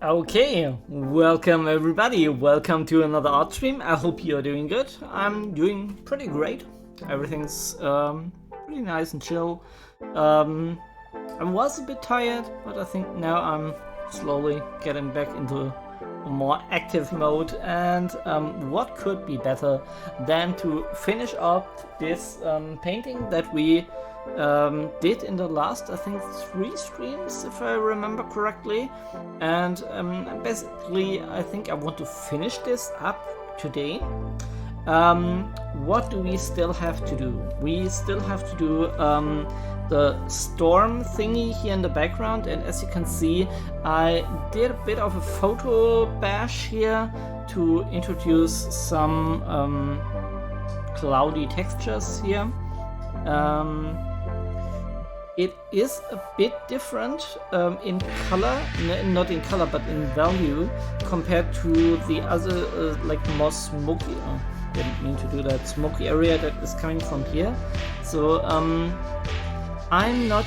Okay, welcome everybody. Welcome to another art stream. I hope you're doing good. I'm doing pretty great. Everything's pretty nice and chill. I was a bit tired, but I think now I'm slowly getting back into a more active mode. And what could be better than to finish up this painting that we did in the last, I think, 3 streams, if I remember correctly. And basically, I think I want to finish this up today. What do we still have to do? We still have to do the storm thingy here in the background, and as you can see, I did a bit of a photo bash here to introduce some cloudy textures here. It is a bit different in color, not in color, but in value compared to the other, like more smoky. Didn't mean to do that. Smoky area that is coming from here. So I'm not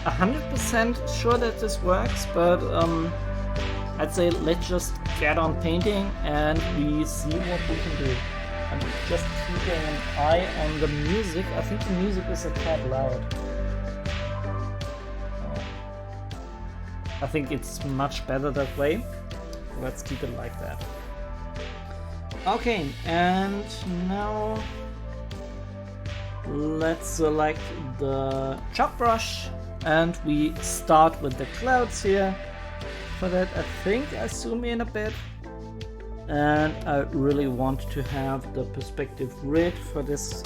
100% sure that this works, but I'd say let's just get on painting and we see what we can do. I'm just keeping an eye on the music. I think the music is a tad loud. I think it's much better that way. Let's keep it like that. Okay, and now let's select the chalk brush and we start with the clouds here. For that, I think I zoom in a bit, and I really want to have the perspective grid for this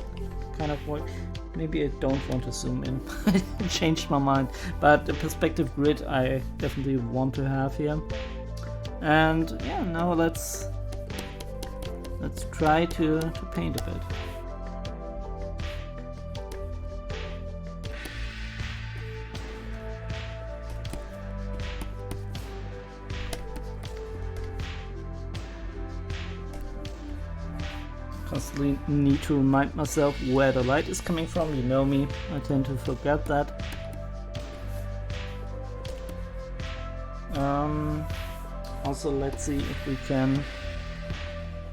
kind of work. Maybe I don't want to zoom in. I changed my mind, but the perspective grid I definitely want to have here. And yeah, now let's try to paint a bit. Constantly need to remind myself where the light is coming from. You know me, I tend to forget that. Also, let's see if we can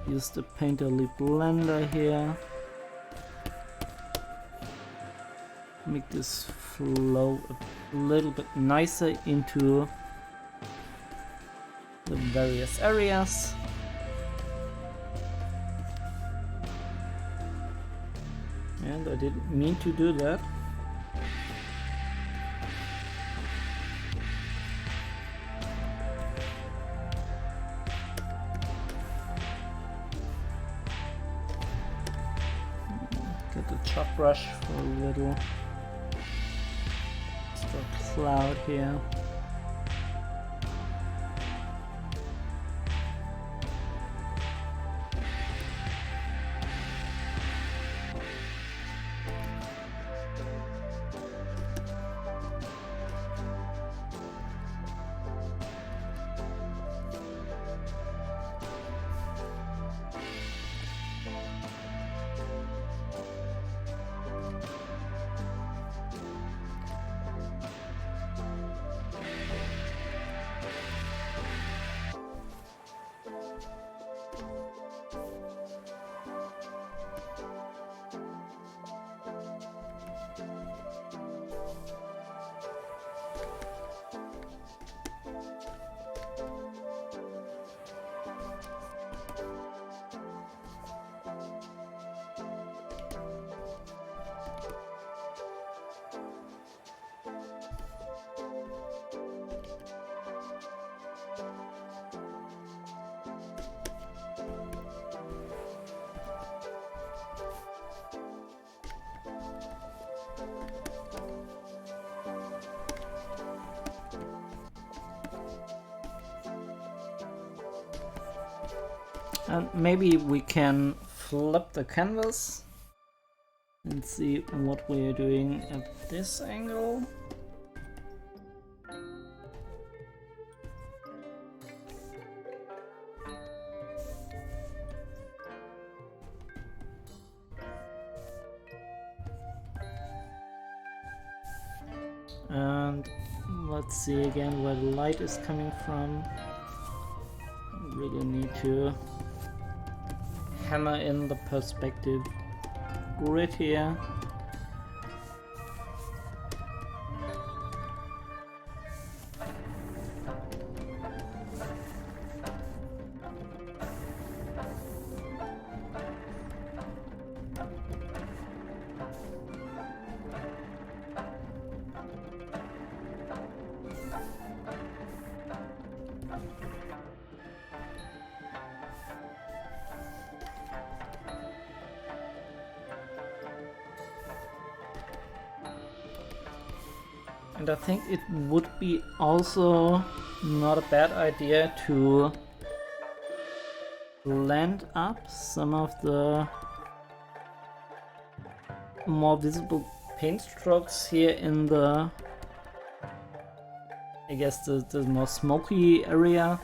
use the painterly blender here. Make this flow a little bit nicer into the various areas. And I didn't mean to do that. Get the chalk brush for a little extra cloud here. And maybe we can flip the canvas and see what we're doing at this angle. And Let's see again where the light is coming from. Really need to hammer in the perspective grid here. And I think it would be also not a bad idea to blend up some of the more visible paint strokes here in the, I guess, the more smoky area.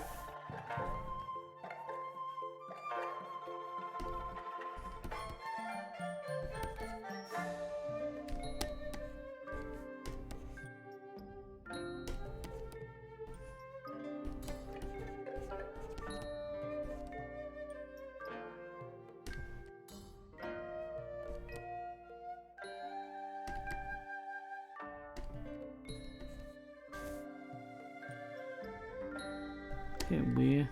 Okay, we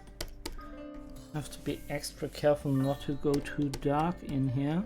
have to be extra careful not to go too dark in here.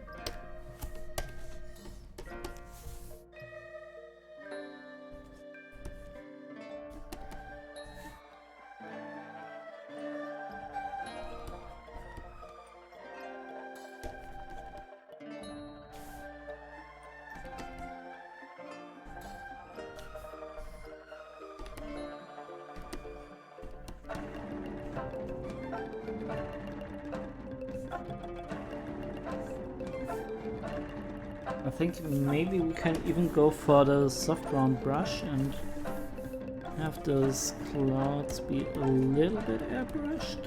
I think maybe we can even go for the soft round brush and have those clouds be a little bit airbrushed.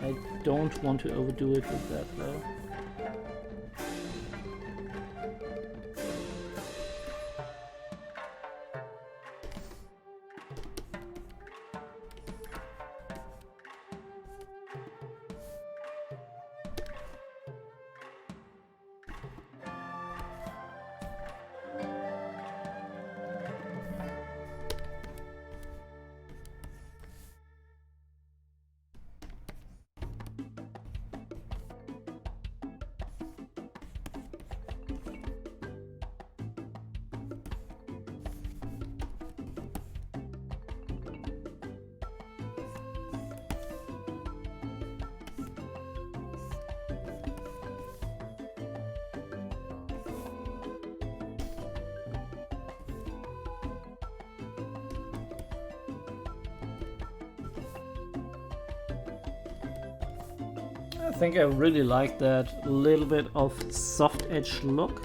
I don't want to overdo it with that though. I think I really like that little bit of soft edge look.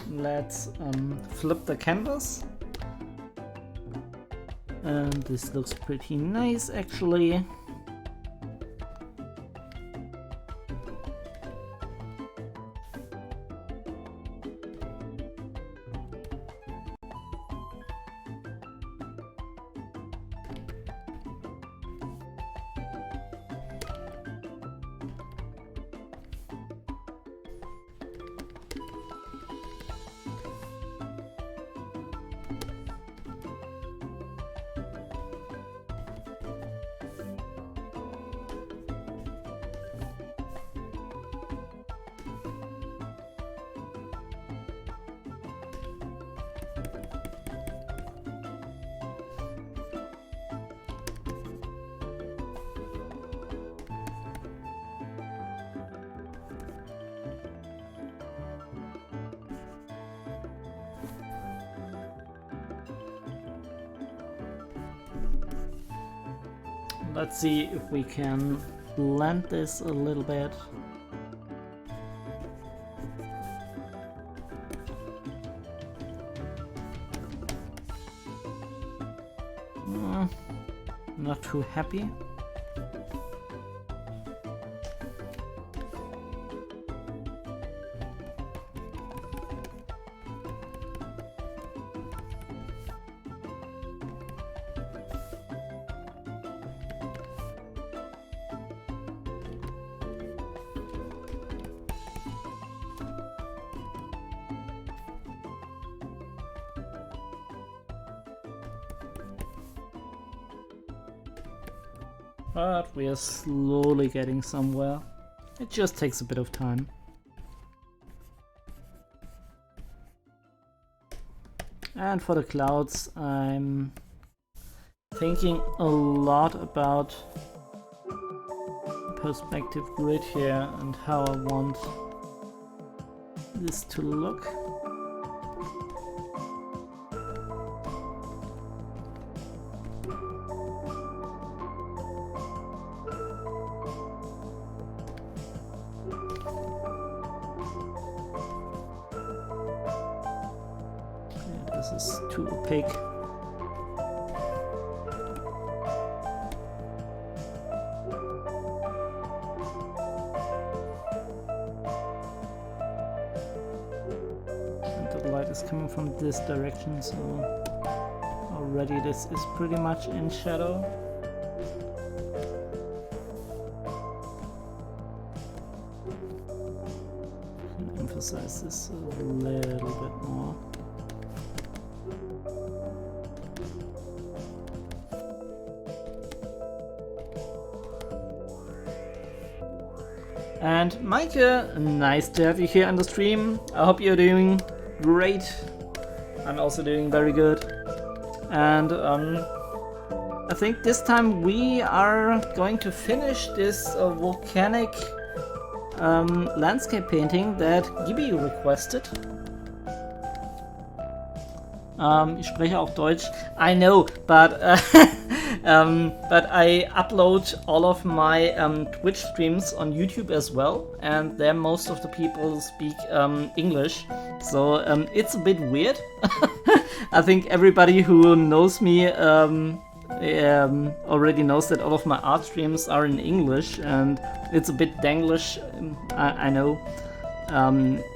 Let's flip the canvas. And this looks pretty nice actually. let's see if we can blend this a little bit. Not too happy. But we are slowly getting somewhere. It just takes a bit of time. And for the clouds, I'm thinking a lot about perspective grid here and how I want this to look. This is too opaque. And the light is coming from this direction, so already this is pretty much in shadow. Can emphasize this a little bit more. And Mike, nice to have you here on the stream. I hope you're doing great. I'm also doing very good. And I think this time we are going to finish this volcanic landscape painting that Gibi requested. Ich spreche auch Deutsch. I know, but I upload all of my Twitch streams on YouTube as well, and there most of the people speak English, so it's a bit weird. I think everybody who knows me already knows that all of my art streams are in English, and it's a bit Denglish. I know.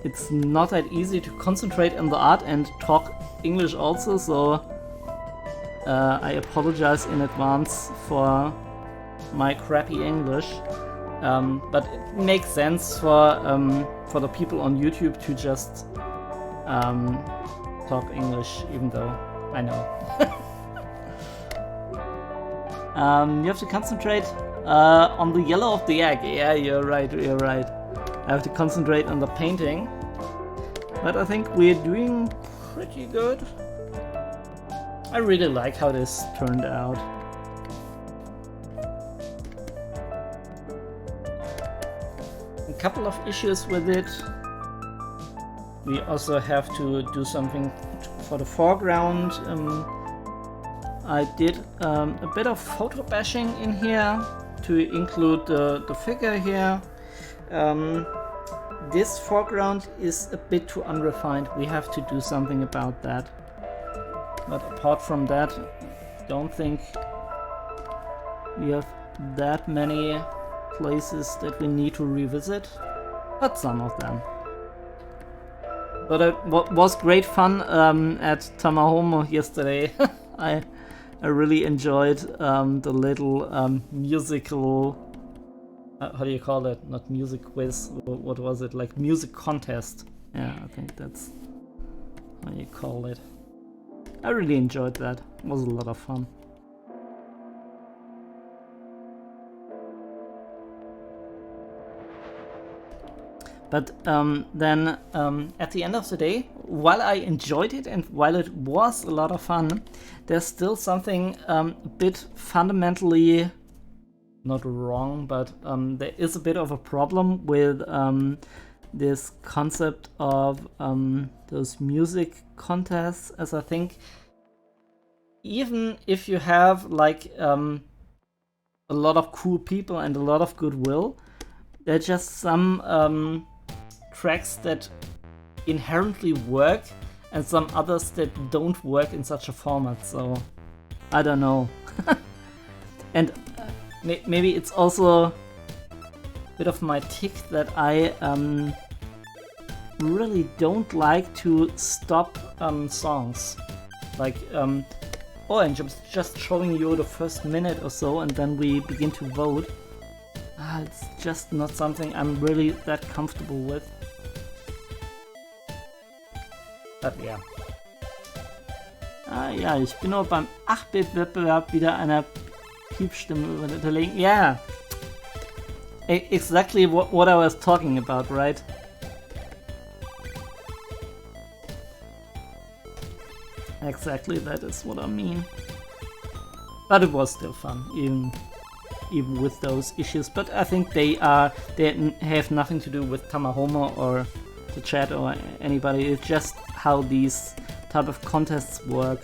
It's not that easy to concentrate on the art and talk English also, so I apologize in advance for my crappy English, but it makes sense for the people on YouTube to just talk English, even though I know. You have to concentrate on the yellow of the egg. Yeah, you're right, you're right. I have to concentrate on the painting, but I think we're doing pretty good. I really like how this turned out. A couple of issues with it. We also have to do something for the foreground. I did a bit of photo bashing in here to include the figure here. This foreground is a bit too unrefined. We have to do something about that. But apart from that, don't think we have that many places that we need to revisit, but some of them. But it was great fun at Tamahomo yesterday. I really enjoyed the little musical, how do you call it? Not music quiz, what was it? Like music contest. Yeah, I think that's how you call it. I really enjoyed that. It was a lot of fun. But then at the end of the day, while I enjoyed it and while it was a lot of fun, there's still something a bit fundamentally not wrong, but there is a bit of a problem with this concept of those music contests, as I think even if you have like a a lot of cool people and a lot of goodwill. There are just some tracks that inherently work and some others that don't work in such a format, so I don't know. And maybe it's also a bit of my tick that I really don't like to stop songs. Like, oh, and just showing you the first minute or so and then we begin to vote. It's just not something I'm really that comfortable with. But ja. Ja, ich bin auch beim 8-Bit-Wettbewerb wieder einer Piepstimme unterlegen. Yeah! Exactly what I was talking about, right? Exactly, that is what I mean. But it was still fun, even with those issues. But I think they have nothing to do with Tamahoma or the chat or anybody. It's just how these type of contests work.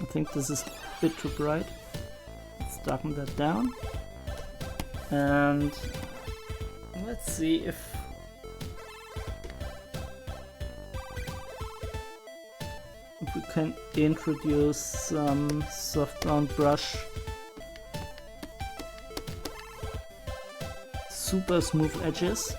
I think this is a bit too bright. Let's darken that down. And let's see if we can introduce some soft ground brush. Super smooth edges.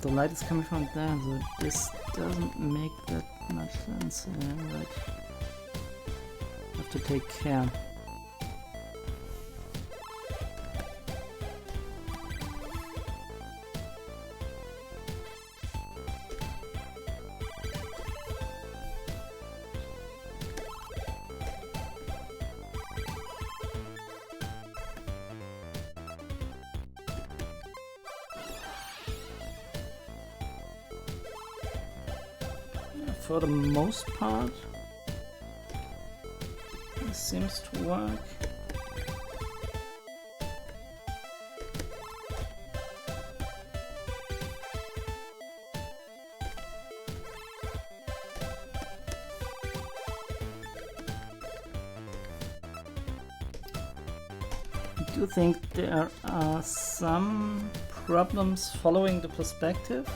The light is coming from there, so this doesn't make that much sense. Yeah, right. Have to take care. For the most part, this seems to work. I do think there are some problems following the perspective.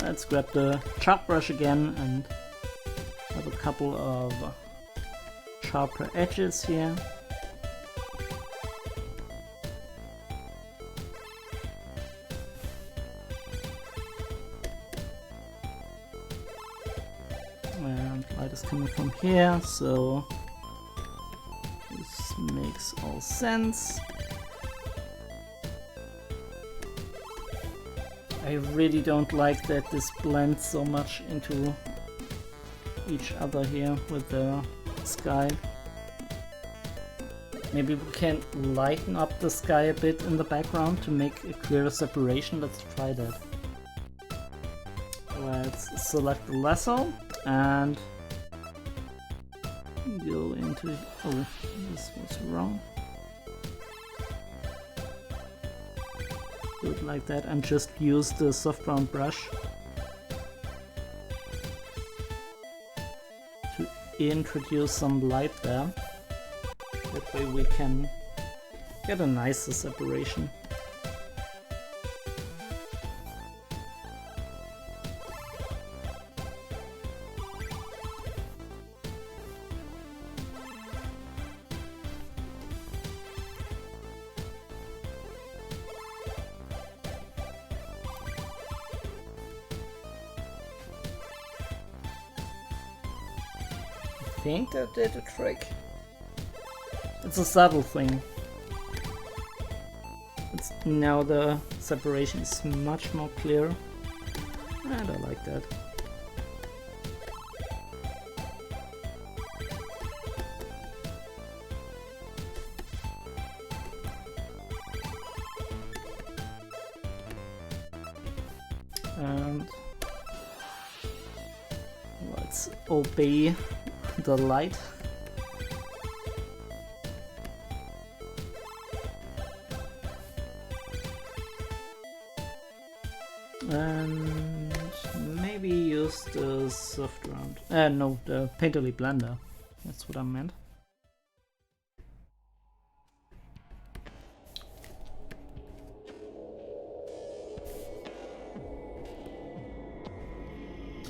Let's grab the sharp brush again and have a couple of sharper edges here. And light is coming from here, so this makes all sense. I really don't like that this blends so much into each other here with the sky. Maybe we can lighten up the sky a bit in the background to make a clearer separation. Let's try that. Let's select the lasso and go into... oh, this was wrong. Do it like that and just use the soft round brush to introduce some light there. That way we can get a nicer separation. I think that did the trick. It's a subtle thing. Now the separation is much more clear, and I like that. And let's obey the light. And maybe use the soft round. No, the painterly blender. That's what I meant.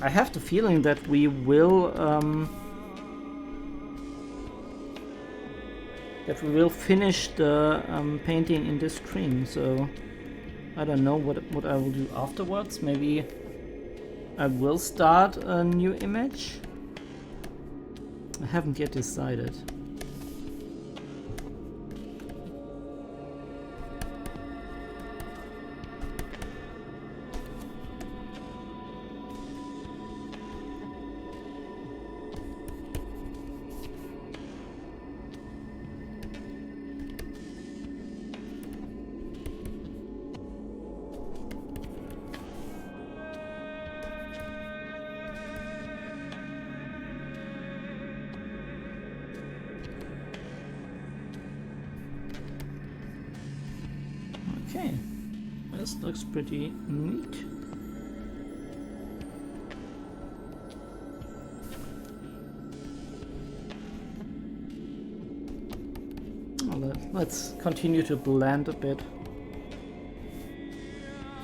I have the feeling that we will finish the painting in this stream. So I don't know what I will do afterwards. Maybe I will start a new image. I haven't yet decided. Okay, this looks pretty neat. Let's continue to blend a bit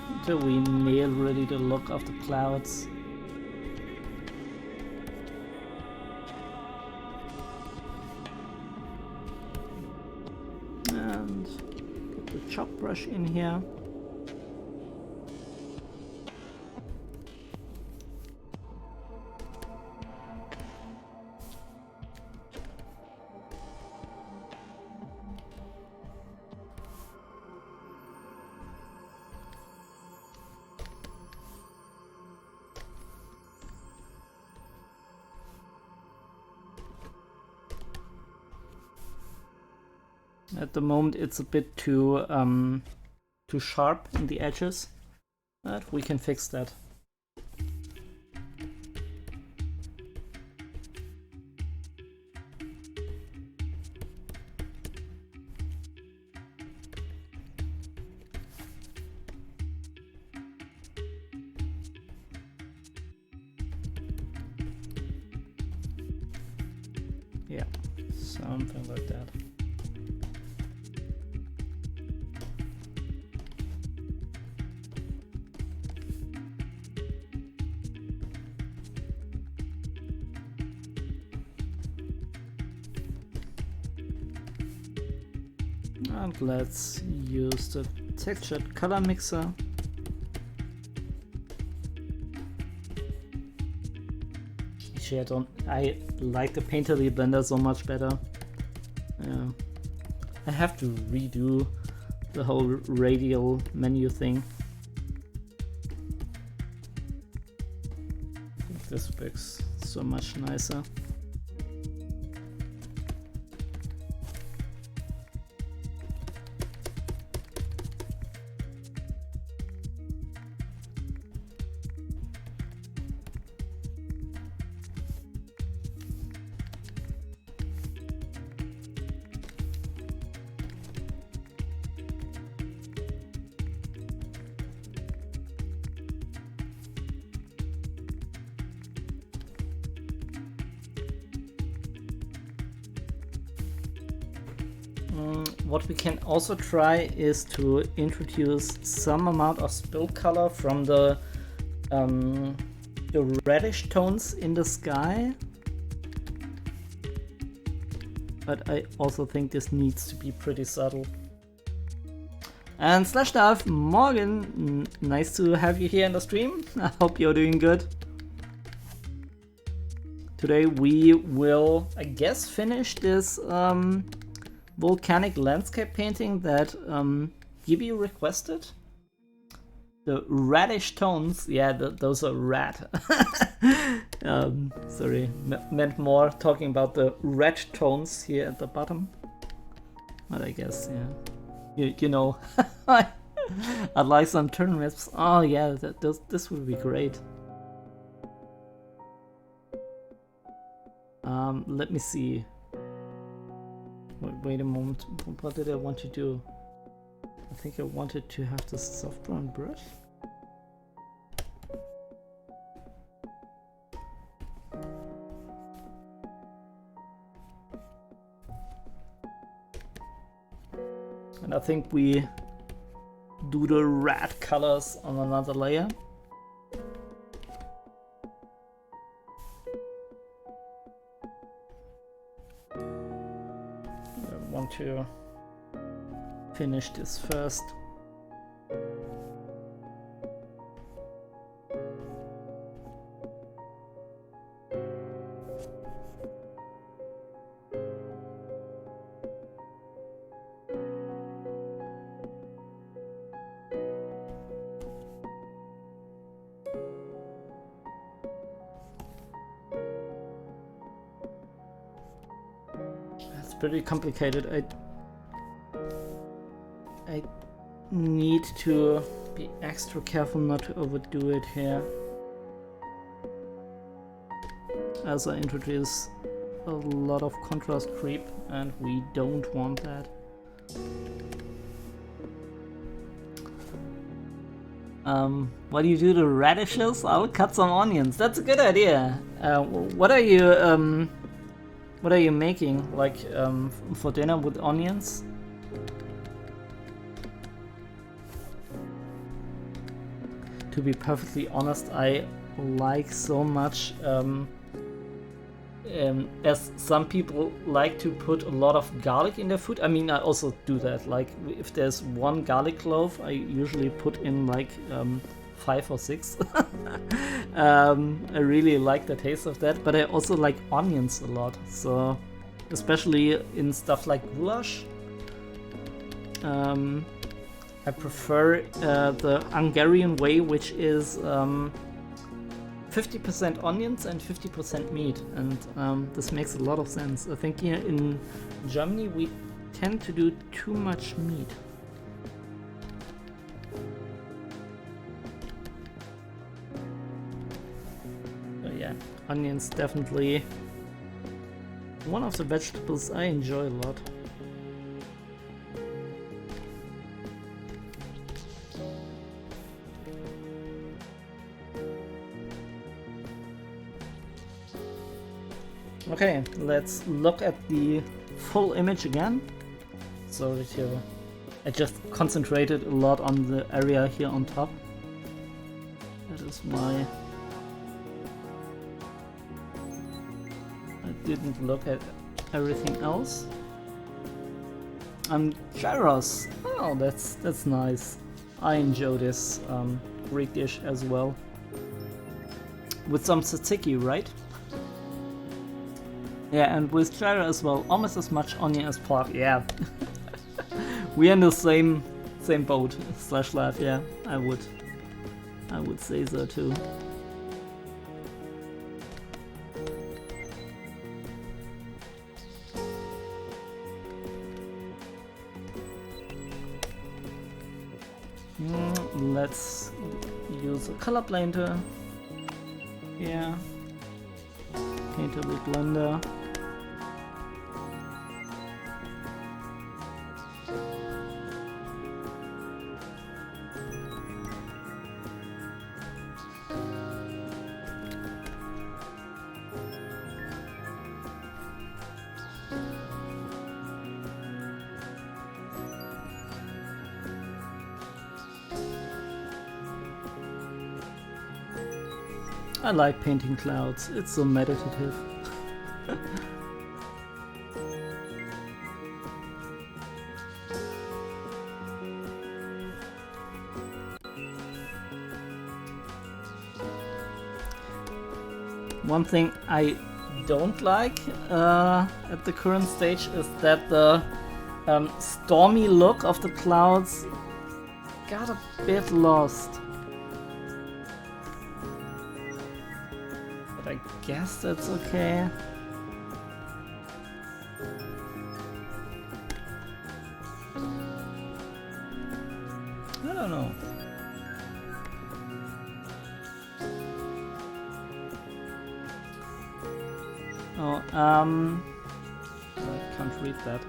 until we nail really the look of the clouds. And put the chop brush in here. At the moment it's a bit too sharp in the edges, but we can fix that. Yeah, something like that. And let's use the textured color mixer. Actually, I like the painterly blender so much better. I have to redo the whole radial menu thing. I think this works so much nicer. What we can also try is to introduce some amount of spill color from the reddish tones in the sky. But I also think this needs to be pretty subtle. And /Staff, Morgan, nice to have you here in the stream. I hope you're doing good. Today we will, I guess, finish this volcanic landscape painting that Gibby requested. The reddish tones, yeah, those are red. Sorry, meant more talking about the red tones here at the bottom. But I guess, yeah, you know, I'd like some turn maps. Oh yeah, this would be great. Let me see. Wait a moment. What did I want to do? I think I wanted to have the soft brown brush. And I think we do the red colors on another layer. I want to finish this first. It's pretty complicated. I need to be extra careful not to overdo it here, as I introduce a lot of contrast creep, and we don't want that. What do you do to radishes? I'll cut some onions. That's a good idea. What are you making, like, for dinner with onions? To be perfectly honest, I like so much, as some people like to put a lot of garlic in their food. I mean, I also do that. Like, if there's one garlic clove, I usually put in like 5 or 6. I really like the taste of that, but I also like onions a lot. So, especially in stuff like goulash. I prefer the Hungarian way, which is 50% onions and 50% meat, and this makes a lot of sense. I think here in Germany we tend to do too much meat. So yeah, onions definitely one of the vegetables I enjoy a lot. Okay, let's look at the full image again. So that here, I just concentrated a lot on the area here on top. That is why I didn't look at everything else. Gyros. Oh, that's nice. I enjoy this Greek dish as well. With some tzatziki, right? Yeah, and with gyro as well, almost as much onion as pork. Yeah, we're in the same boat / life. Yeah, I would say so too. Let's use a color blender. Yeah, paint a big blender. I like painting clouds, it's so meditative. One thing I don't like at the current stage is that the stormy look of the clouds got a bit lost. But I guess that's okay. I don't know. Oh, I can't read that.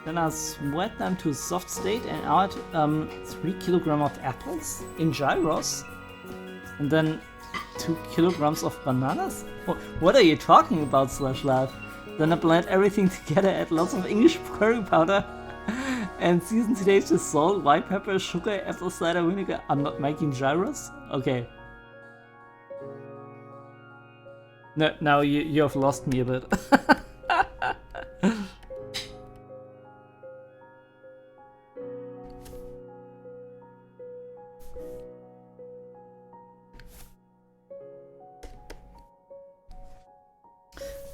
Then I sweat them to soft state and add 3 kilograms of apples in gyros, and then 2 kilograms of bananas? What are you talking about, /live? Then I blend everything together, add lots of English curry powder, and season today's with salt, white pepper, sugar, apple cider vinegar. I'm not making gyros? Okay. No, now you have lost me a bit.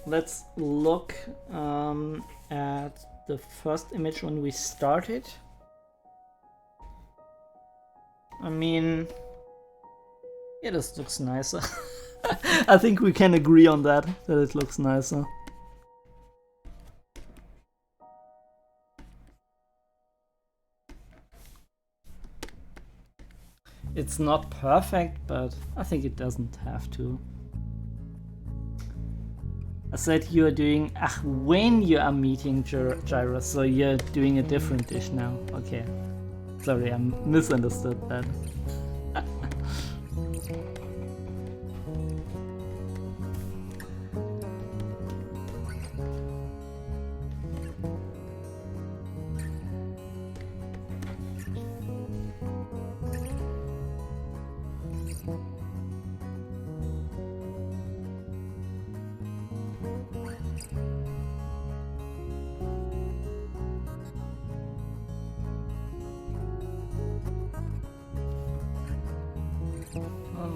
Let's look at the first image when we started. I mean, yeah, this looks nicer. I think we can agree on that it looks nicer. It's not perfect, but I think it doesn't have to. I said you are doing when you are meeting gyros, so you're doing a different dish now. Okay. Sorry, I misunderstood that.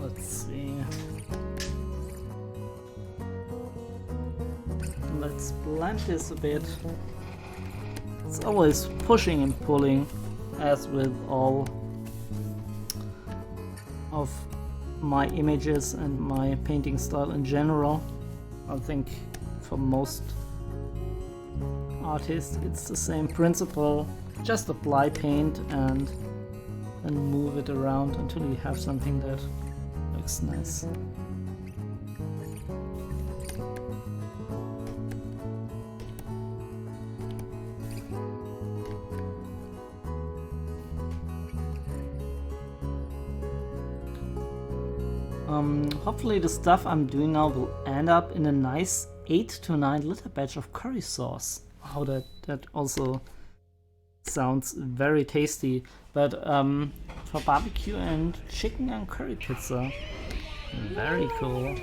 Let's see. Let's blend this a bit. It's always pushing and pulling, as with all of my images and my painting style in general. I think for most artists it's the same principle. Just apply paint and then move it around until you have something that looks nice. Hopefully the stuff I'm doing now will end up in a nice 8 to 9 liter batch of curry sauce. Wow, that also sounds very tasty. But for barbecue and chicken and curry pizza. Very cool.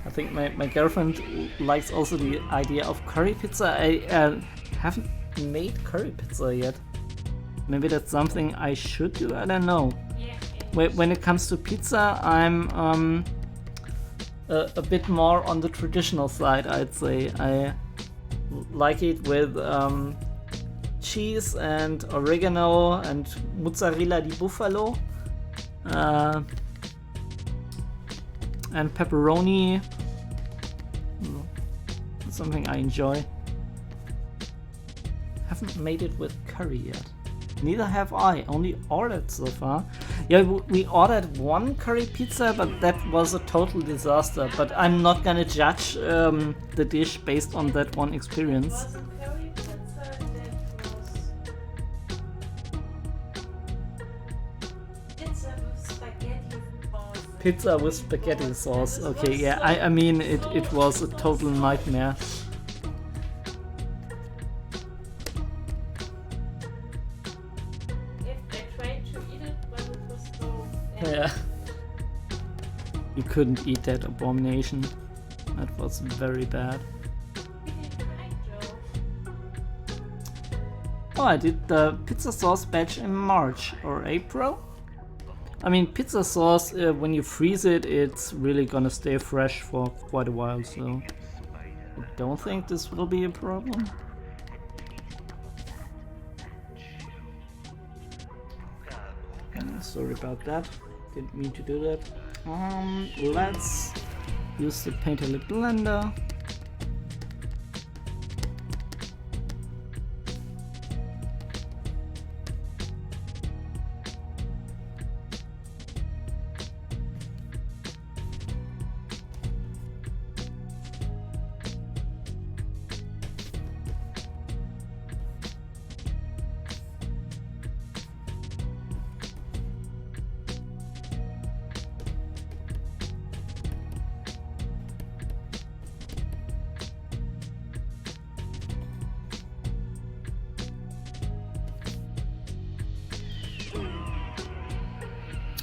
I think my girlfriend likes also the idea of curry pizza. I haven't made curry pizza yet. Maybe that's something I should do, I don't know. When it comes to pizza, I'm a bit more on the traditional side, I'd say. I like it with cheese and oregano and mozzarella di bufalo and pepperoni. Something I enjoy. Haven't made it with curry yet. Neither have I, only ordered so far. Yeah, we ordered one curry pizza, but that was a total disaster. But I'm not gonna judge the dish based on that one experience. Was it curry pizza that was pizza with spaghetti sauce? Pizza with spaghetti sauce. Okay, yeah, I mean it was a total nightmare. Yeah. You couldn't eat that abomination. That was very bad. Oh, I did the pizza sauce batch in March or April. I mean, pizza sauce, when you freeze it, it's really gonna stay fresh for quite a while, so I don't think this will be a problem. Sorry about that. Didn't mean to do that. Let's use the Painter Lip Blender.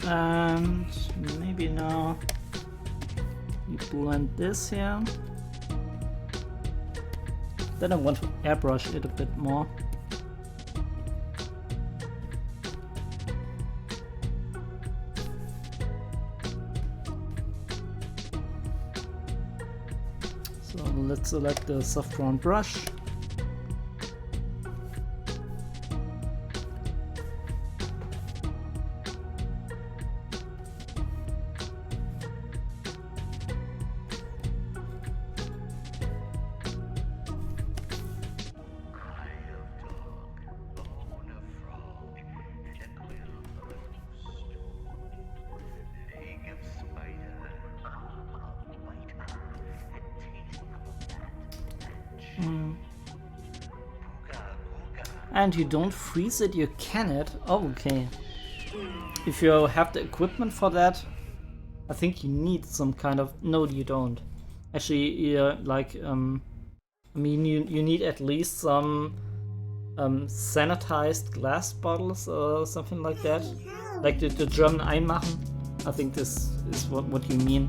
And maybe now you blend this here. Then I want to airbrush it a bit more. So let's select the soft round brush. And you don't freeze it, you can it. Oh, okay. If you have the equipment for that, I think you need some kind of... No, you don't. Actually, yeah, like, I mean, you need at least some sanitized glass bottles or something like that. Like the German Einmachen. I think this is what you mean.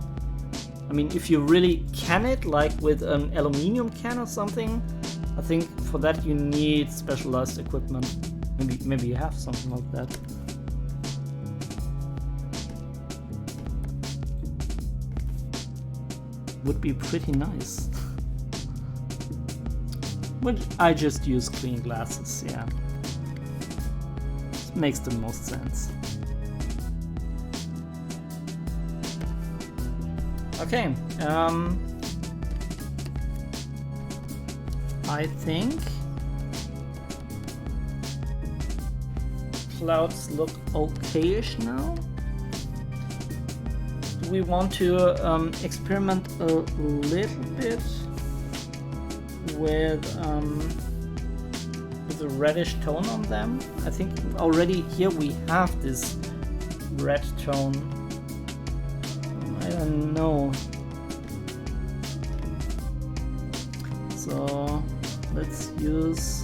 I mean, if you really can it, like with an aluminium can or something, I think for that you need specialized equipment. Maybe you have something like that. Would be pretty nice. But I just use clean glasses, yeah. It makes the most sense. Okay, I think clouds look okay-ish now. Do we want to experiment a little bit with a reddish tone on them? I think already here we have this red tone. I don't know. So let's use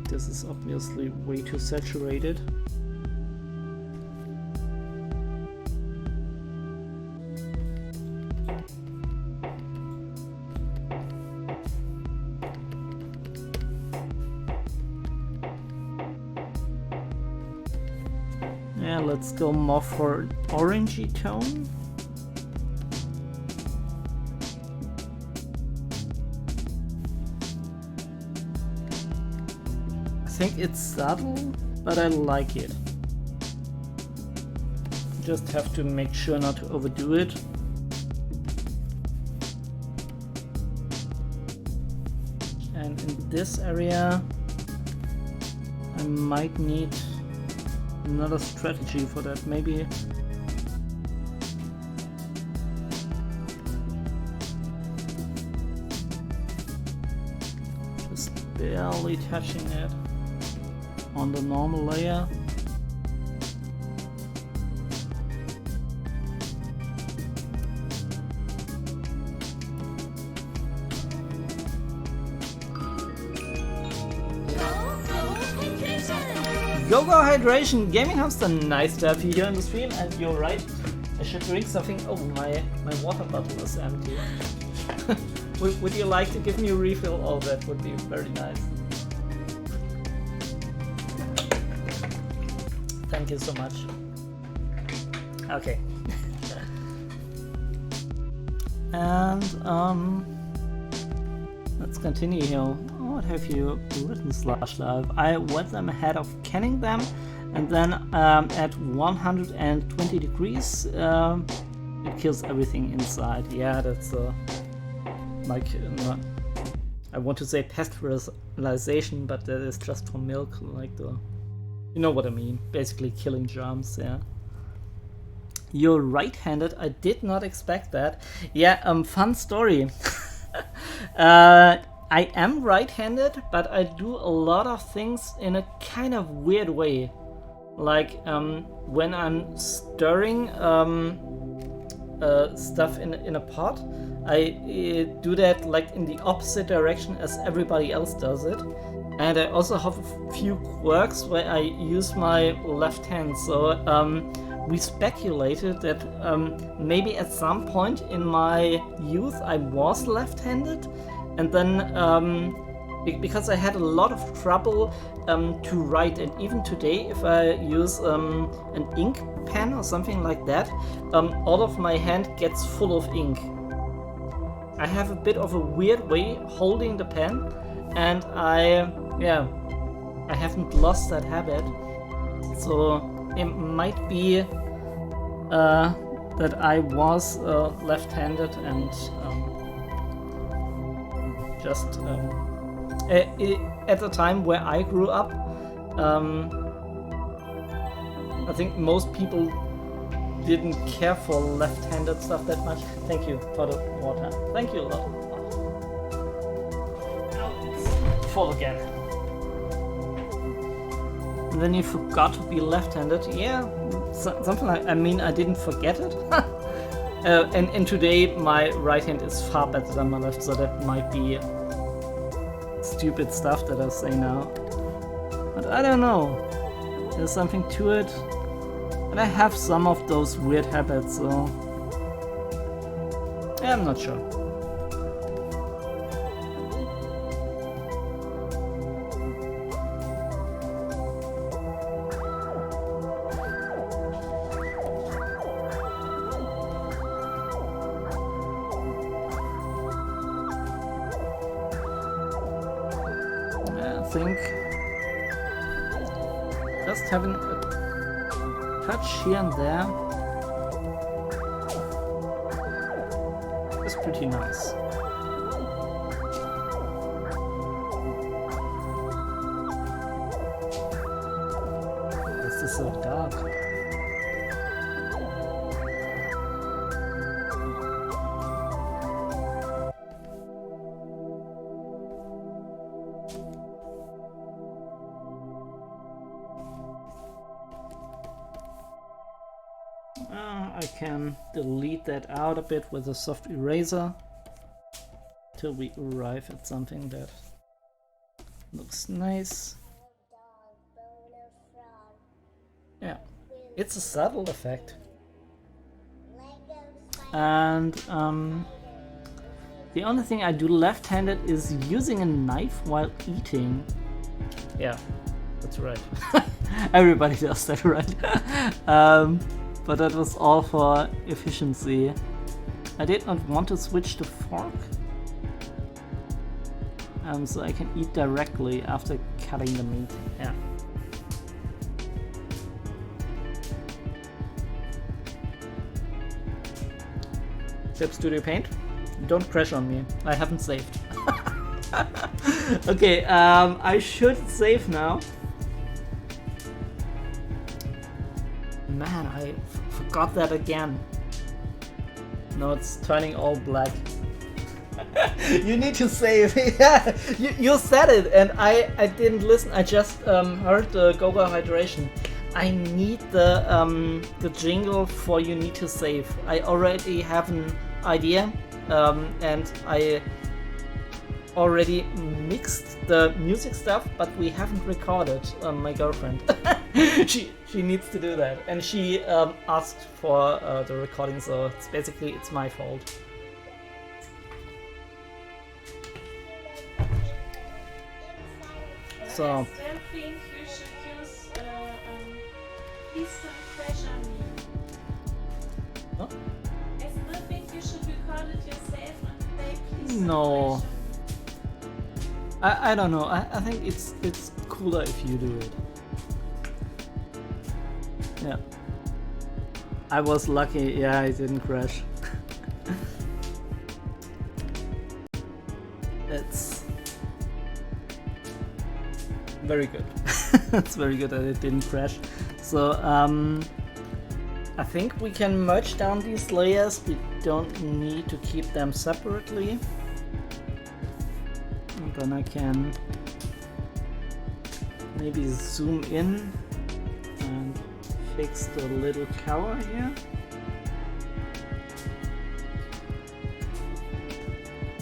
this is obviously way too saturated. Yeah, let's go more for an orangey tone. I think it's subtle, but I like it. Just have to make sure not to overdo it. And in this area, I might need another strategy for that. Maybe just barely touching it on the normal layer. Go hydration, gaming hamster, nice to have you here on the stream. And you're right, I should drink something. Oh, my water bottle is empty. Would you like to give me a refill? Oh, that would be very nice. Thank you so much. Okay. And let's continue here. What have you written, /live? I wet them ahead of canning them, and then at 120 degrees it kills everything inside. Yeah, that's like I want to say pasteurization, but that is just for milk, like the, you know what I mean, basically killing germs. Yeah. You're right-handed. I did not expect that. Yeah, fun story. I am right-handed, but I do a lot of things in a kind of weird way. Like when I'm stirring stuff in a pot, I do that like in the opposite direction as everybody else does it. And I also have a few quirks where I use my left hand. So we speculated that maybe at some point in my youth I was left-handed, and then because I had a lot of trouble to write, and even today if I use an ink pen or something like that, all of my hand gets full of ink. I have a bit of a weird way holding the pen, and I haven't lost that habit. So it might be that I was left-handed and just at the time where I grew up, I think most people didn't care for left-handed stuff that much. Thank you for the water. Thank you a lot. Fall again. And then you forgot to be left-handed. Yeah, something like, I mean, I didn't forget it. and today my right hand is far better than my left, so that might be stupid stuff that I say now. But I don't know. There's something to it. And I have some of those weird habits, so yeah, I'm not sure. I think just having a touch here and there is pretty nice. This is so dark. I can delete that out a bit with a soft eraser till we arrive at something that looks nice. Yeah, it's a subtle effect. And the only thing I do left-handed is using a knife while eating. Yeah, that's right. Everybody does that, right? But that was all for efficiency. I did not want to switch to fork, so I can eat directly after cutting the meat. Yeah. Tip Studio Paint, don't crash on me. I haven't saved. Okay, I should save now. Man, I forgot that again. No, it's turning all black. You need to save. Yeah, you said it, and I didn't listen. I just heard the Goga hydration. I need the jingle for you need to save. I already have an idea, and I already mixed the music stuff, but we haven't recorded. My girlfriend, she needs to do that, and she asked for the recording, so it's my fault. So I still think you should use please don't crash on me. What? I still think you should record it yourself. No. I don't know. I think it's cooler if you do it. Yeah. I was lucky. Yeah, I didn't crash. It's very good. It's very good that it didn't crash. So I think we can merge down these layers. We don't need to keep them separately. And then I can maybe zoom in and fix the little color here.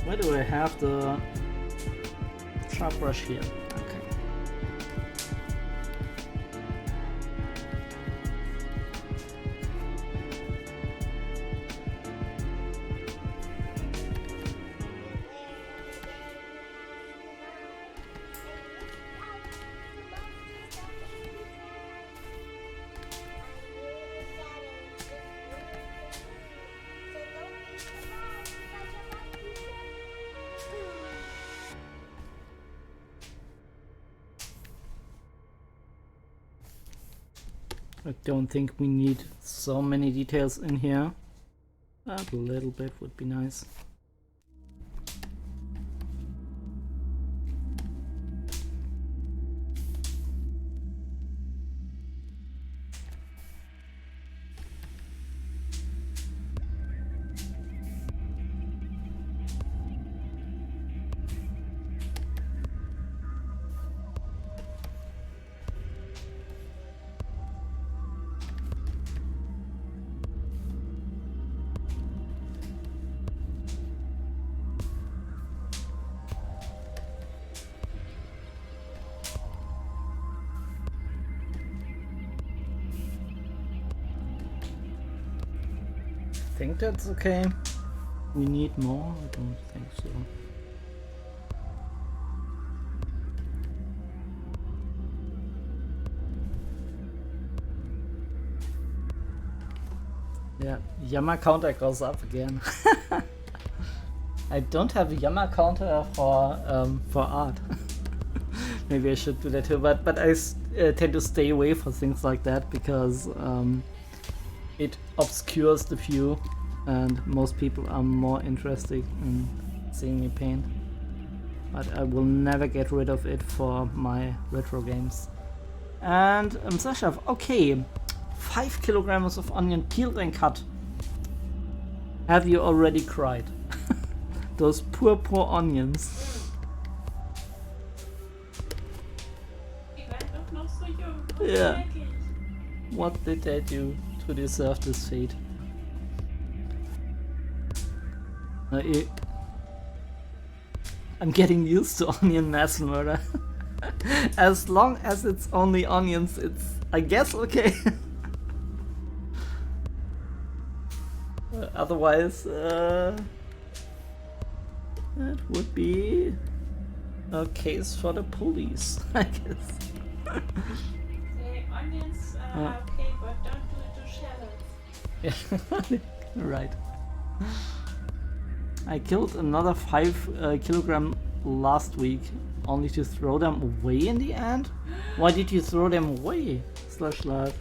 Where do I have the sharp brush here? Okay. I don't think we need so many details in here. A little bit would be nice. I think that's okay. We need more? I don't think so. Yeah, Yammer counter goes up again. I don't have a Yammer counter for art. Maybe I should do that too, but I tend to stay away for things like that because it obscures the view, and most people are more interested in seeing me paint. But I will never get rid of it for my retro games. And Sasha, okay, 5 kilograms of onion peeled and cut. Have you already cried? Those poor onions. Yeah. What did they do to deserve this fate? I'm getting used to onion mass murder. As long as it's only onions, it's, I guess, okay. Otherwise, that would be a case for the police, I guess. The onions are okay, but don't do it to shallots. Yeah, right. I killed another 5 kilogram last week, only to throw them away in the end? Why did you throw them away? /live.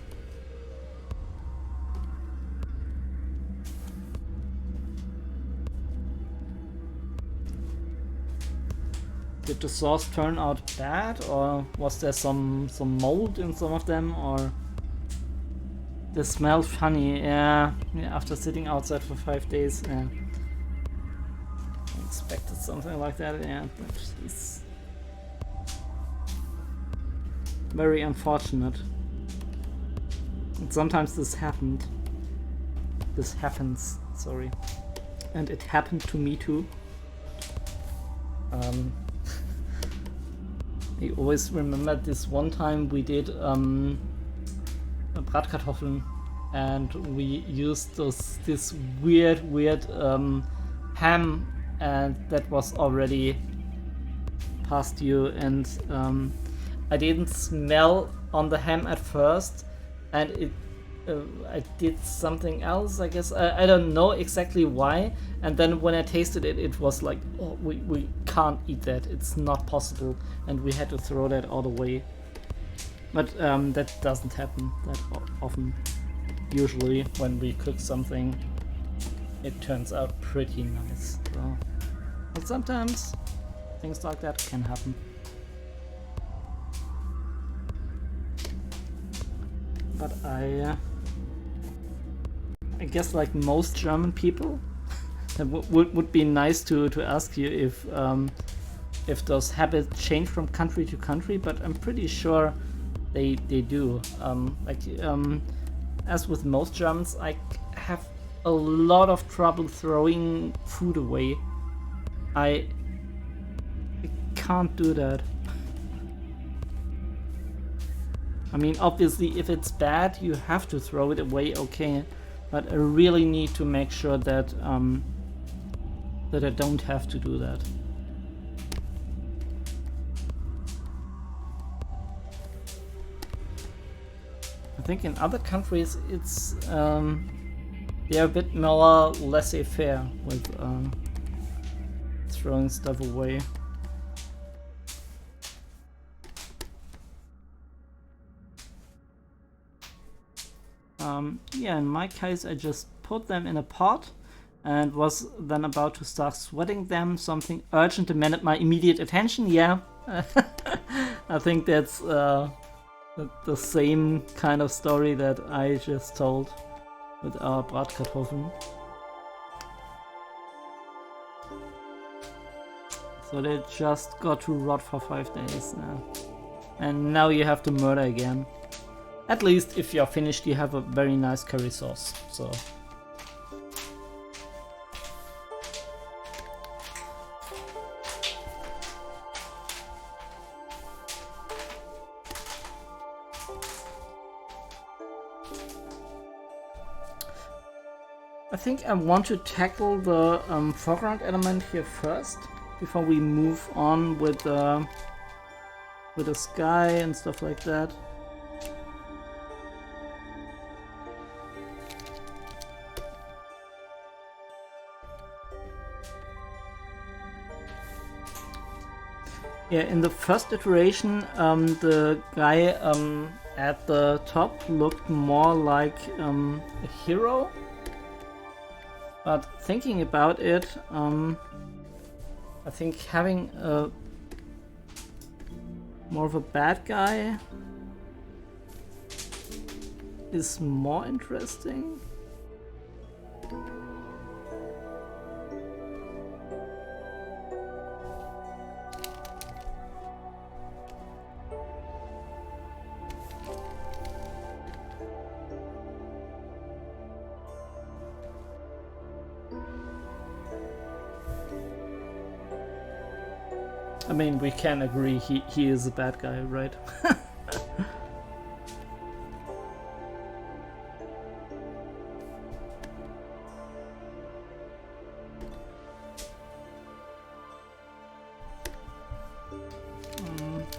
Did the sauce turn out bad, or was there some mold in some of them, or they smelled funny? Yeah, after sitting outside for 5 days. Yeah. I expected something like that. Yeah, but it's very unfortunate. And sometimes this happened. This happens. Sorry, and it happened to me too. I always remember this one time we did Bratkartoffeln, and we used this weird ham, and that was already past due, and I didn't smell on the ham at first, and it I did something else, I guess. I don't know exactly why. And then when I tasted it, it was like, oh, we can't eat that. It's not possible. And we had to throw that all away. But that doesn't happen that often. Usually when we cook something, it turns out pretty nice. So, but sometimes things like that can happen. But I guess, like most German people, it would be nice to ask you if those habits change from country to country. But I'm pretty sure they do. As with most Germans, I have a lot of trouble throwing food away. I can't do that. I mean, obviously, if it's bad, you have to throw it away, okay. But I really need to make sure that that I don't have to do that. I think in other countries, it's they're a bit more laissez-faire with throwing stuff away. Yeah, in my case, I just put them in a pot and was then about to start sweating them. Something urgent demanded my immediate attention. Yeah, I think that's the same kind of story that I just told with our Bratkartoffeln. So they just got to rot for 5 days now. And now you have to murder again. At least if you're finished, you have a very nice curry sauce. So. I think I want to tackle the foreground element here first, before we move on with the sky and stuff like that. Yeah, in the first iteration, the guy at the top looked more like a hero. But thinking about it, I think having a more of a bad guy is more interesting. I mean, we can agree he is a bad guy, right?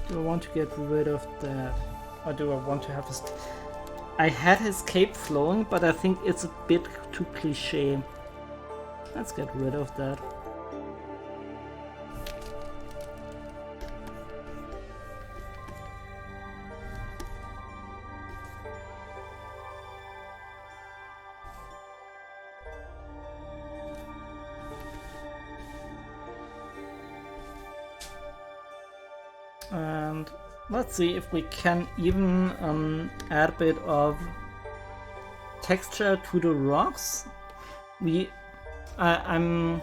Do I want to get rid of that? Or do I want to have his... I had his cape flowing, but I think it's a bit too cliché. Let's get rid of that. And let's see if we can even add a bit of texture to the rocks. I'm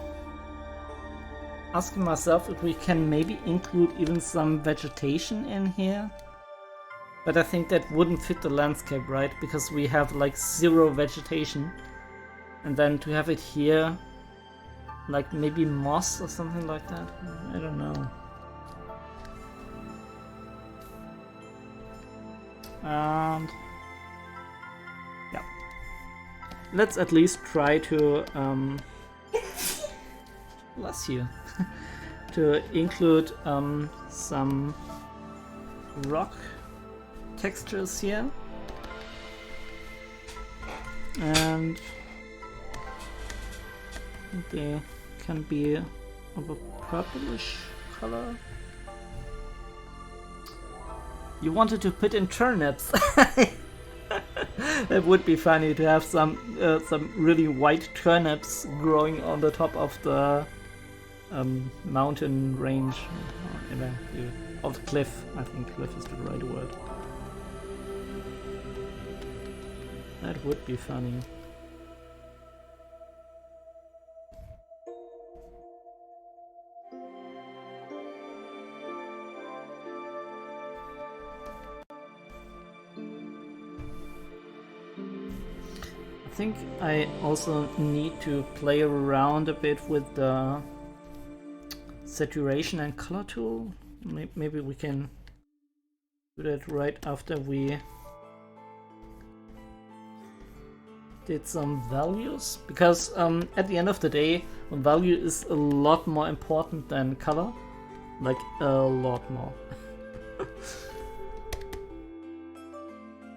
asking myself if we can maybe include even some vegetation in here. But I think that wouldn't fit the landscape, right? Because we have like 0 vegetation. And then to have it here, like maybe moss or something like that. I don't know. And yeah, let's at least try to bless you to include some rock textures here. and they can be of a purplish color. You wanted to put in turnips. That would be funny to have some really white turnips growing on the top of the mountain range, of the cliff. I think cliff is the right word. That would be funny. I think I also need to play around a bit with the saturation and color tool. Maybe we can do that right after we did some values, because at the end of the day, value is a lot more important than color, like a lot more.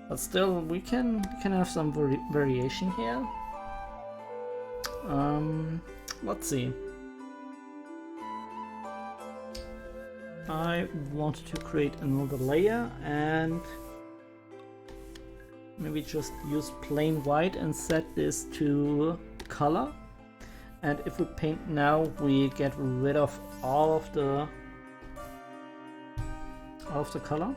But still, we can have some variation here. Let's see. I wanted to create another layer and maybe just use plain white and set this to color. And if we paint now, we get rid of all of the color.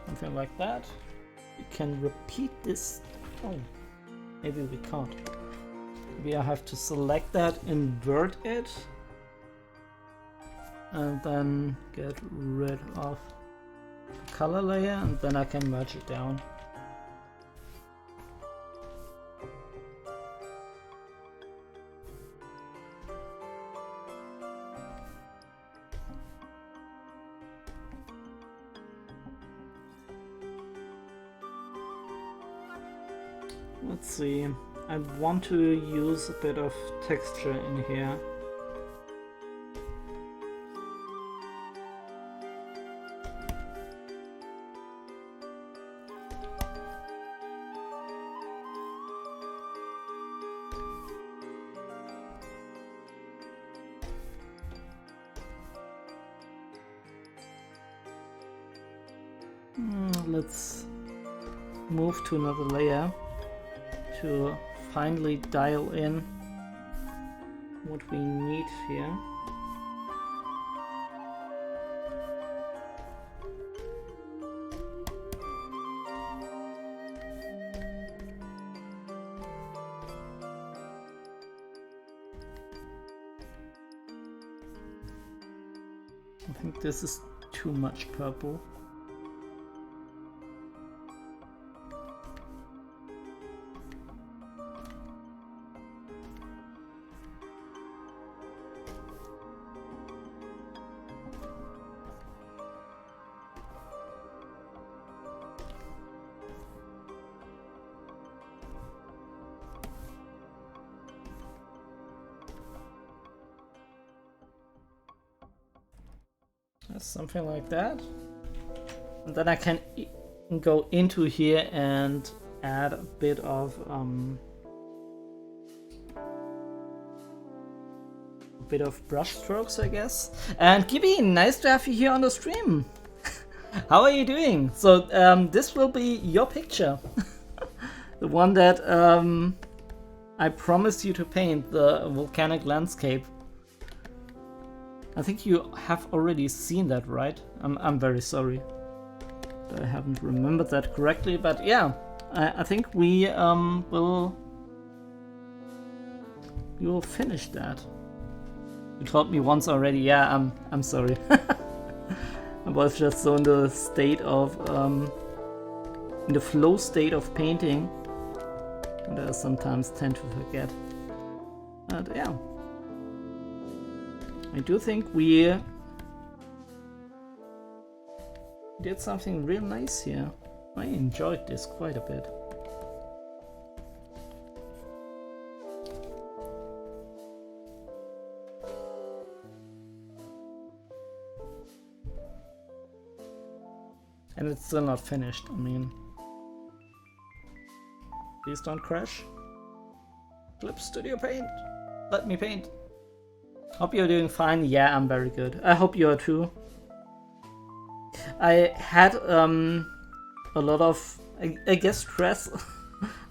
Something like that. We can repeat this. Oh, maybe we can't. Maybe I have to select that, invert it, and then get rid of the color layer, and then I can merge it down. Let's see, I want to use a bit of texture in here. Let's move to another layer to finally dial in what we need here. I think this is too much purple. Something like that, and then I can go into here and add a bit of brush strokes, I guess. And Gibby, nice to have you here on the stream. How are you doing? So this will be your picture, the one that I promised you to paint, the volcanic landscape. I think you have already seen that, right? I'm very sorry that I haven't remembered that correctly, but yeah, I think we will finish that. You told me once already. Yeah, I'm sorry. I was just so in the state of in the flow state of painting, and I sometimes tend to forget. But yeah. I do think we did something real nice here. I enjoyed this quite a bit. And it's still not finished. I mean, please don't crash. Clip Studio Paint. Let me paint. Hope you're doing fine. Yeah, I'm very good. I hope you are too. I had a lot of, I guess, stress,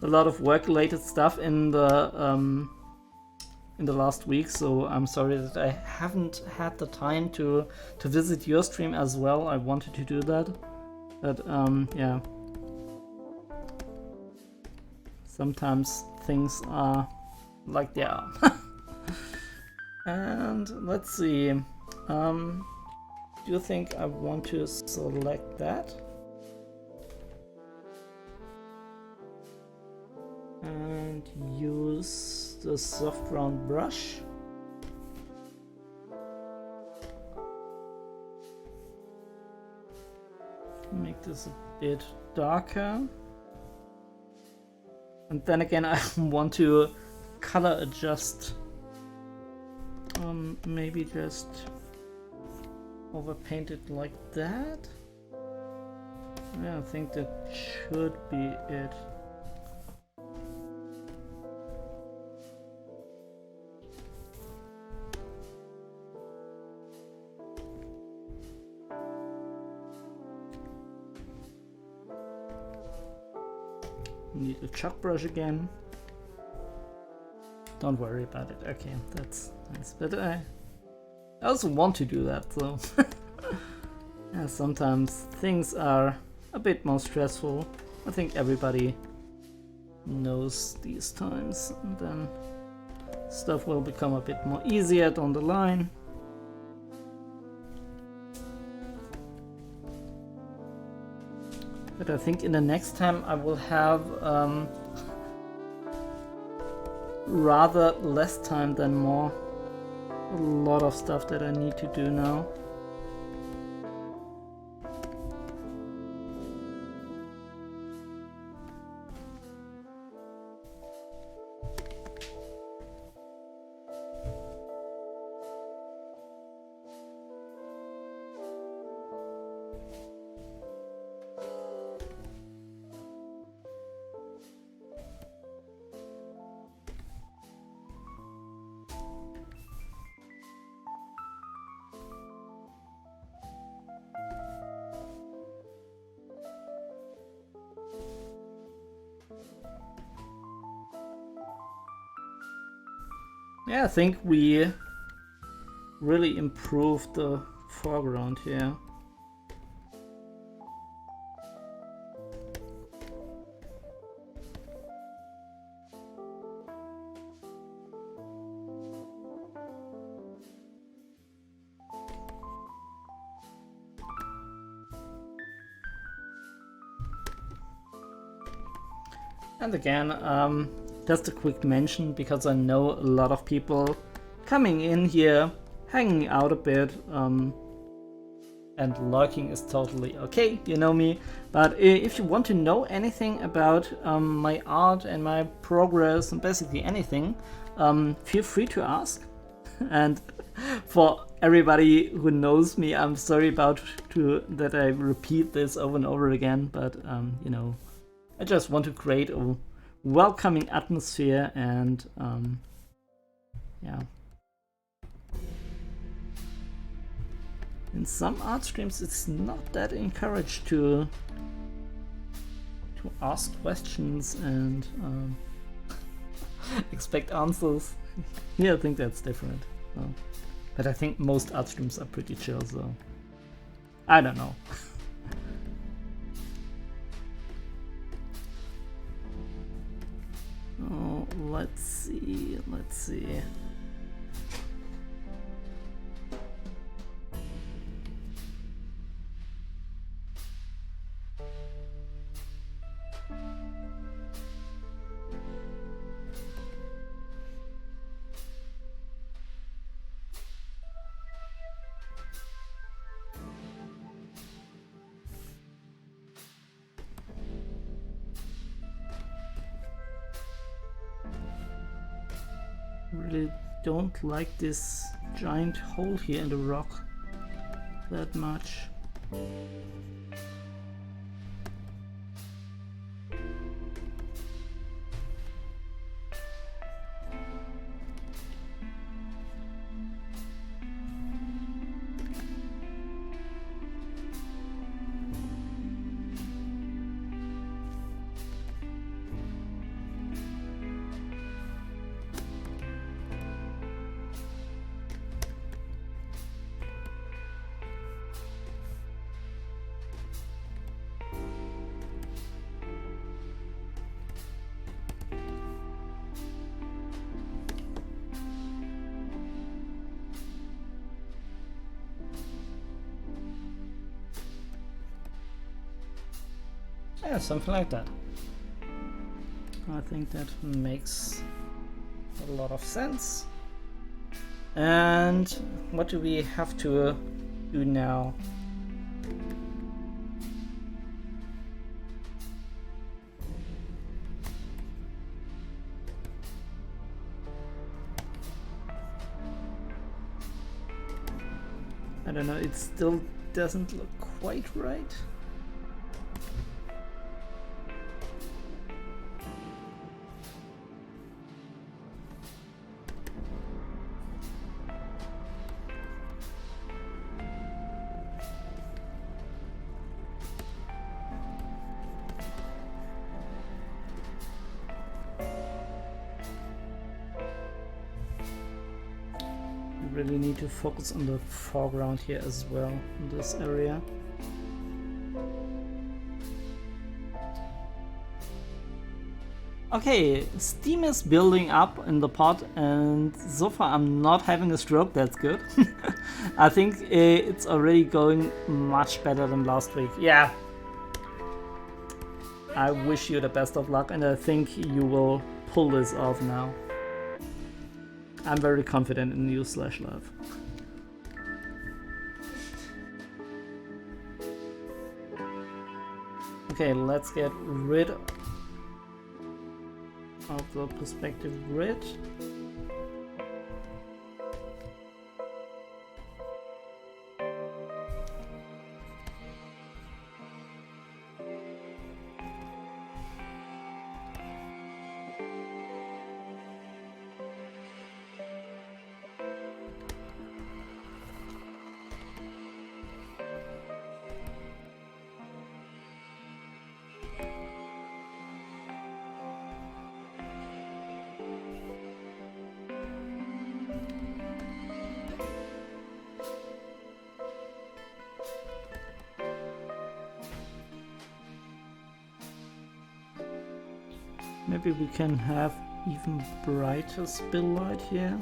a lot of work-related stuff in the last week. So I'm sorry that I haven't had the time to visit your stream as well. I wanted to do that, but yeah. Sometimes things are like they are. And let's see. Do you think I want to select that? And use the soft round brush. Make this a bit darker. And then again, I want to color adjust. Maybe just overpaint it like that. Yeah, I think that should be it. Need a chalk brush again. Don't worry about it. Okay, that's nice. But I also want to do that, so yeah, sometimes things are a bit more stressful. I think everybody knows these times, and then stuff will become a bit more easier down the line. But I think in the next time I will have rather less time than more. A lot of stuff that I need to do now. Yeah, I think we really improved the foreground here. And again, just a quick mention, because I know a lot of people coming in here, hanging out a bit, and lurking is totally okay, you know me. But if you want to know anything about my art and my progress and basically anything, feel free to ask. And for everybody who knows me, I'm sorry about that I repeat this over and over again, but you know, I just want to create a welcoming atmosphere, and yeah. In some art streams it's not that encouraged to ask questions and expect answers. Yeah, I think that's different. So. But I think most art streams are pretty chill, so I don't know. Oh, let's see. Really don't like this giant hole here in the rock that much. Yeah, something like that. I think that makes a lot of sense. And what do we have to do now? I don't know, it still doesn't look quite right. Really need to focus on the foreground here as well, in this area. Okay, steam is building up in the pot, and so far I'm not having a stroke, that's good. I think it's already going much better than last week. Yeah. I wish you the best of luck, and I think you will pull this off now. I'm very confident in you, /love. Okay, let's get rid of the perspective grid. Maybe we can have even brighter spill light here.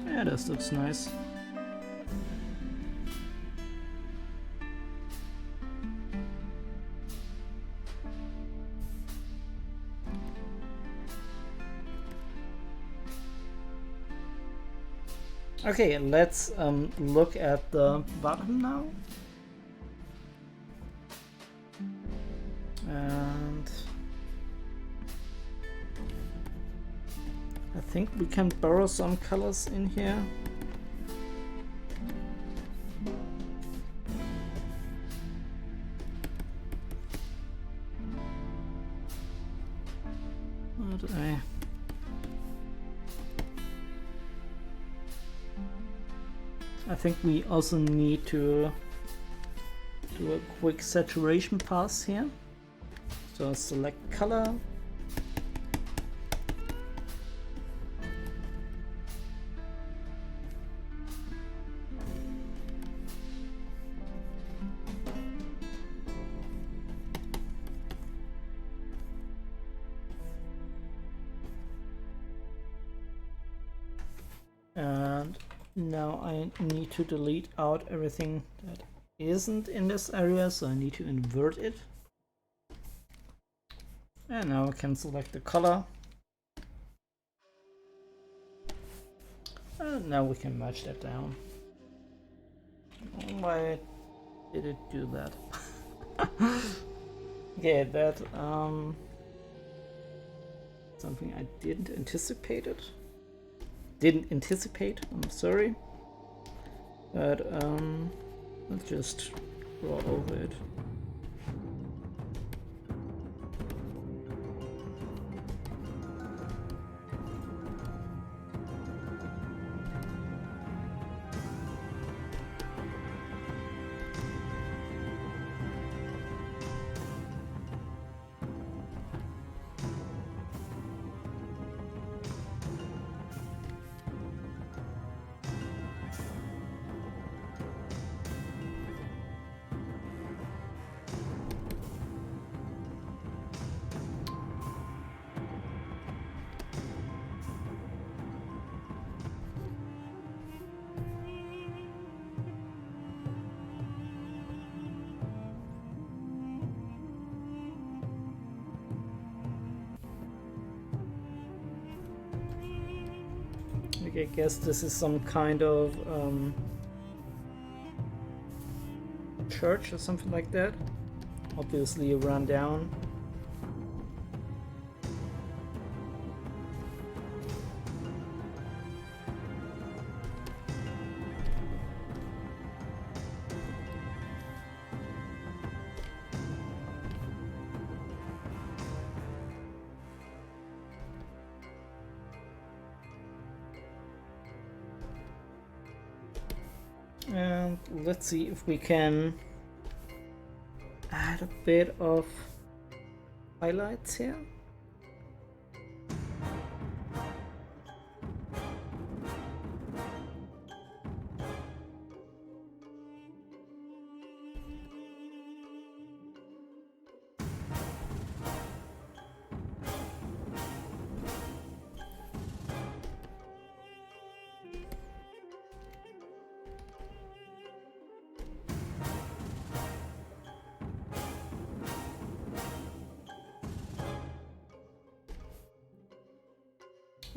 Yeah, this looks nice. Okay, let's look at the bottom now. And I think we can borrow some colors in here. But I think we also need to do a quick saturation pass here. So select color. And now I need to delete out everything that isn't in this area, so I need to invert it. And now I can select the color. And now we can merge that down. Why did it do that? Okay, that something I didn't anticipate it. I'm sorry. But let's just draw over it. I guess this is some kind of church or something like that. Obviously run down. And let's see if we can add a bit of highlights here.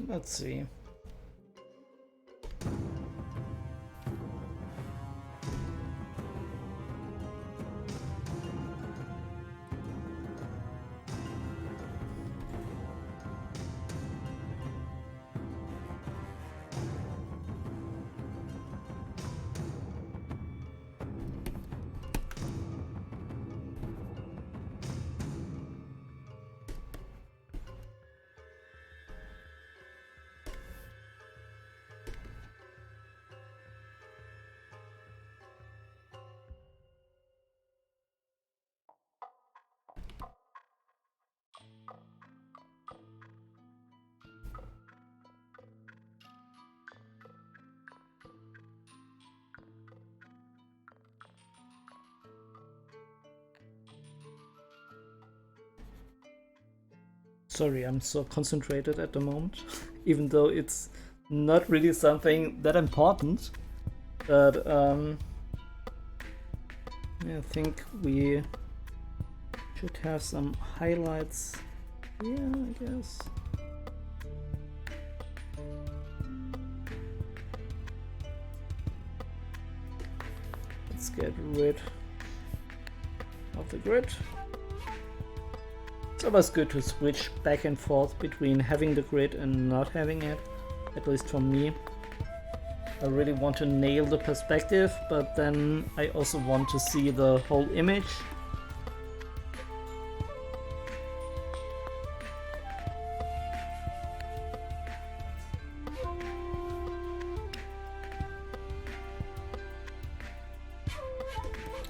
Let's see. Sorry, I'm so concentrated at the moment, even though it's not really something that important. But yeah, I think we should have some highlights here, I guess. Let's get rid of the grid. It's always good to switch back and forth between having the grid and not having it, at least for me. I really want to nail the perspective, but then I also want to see the whole image.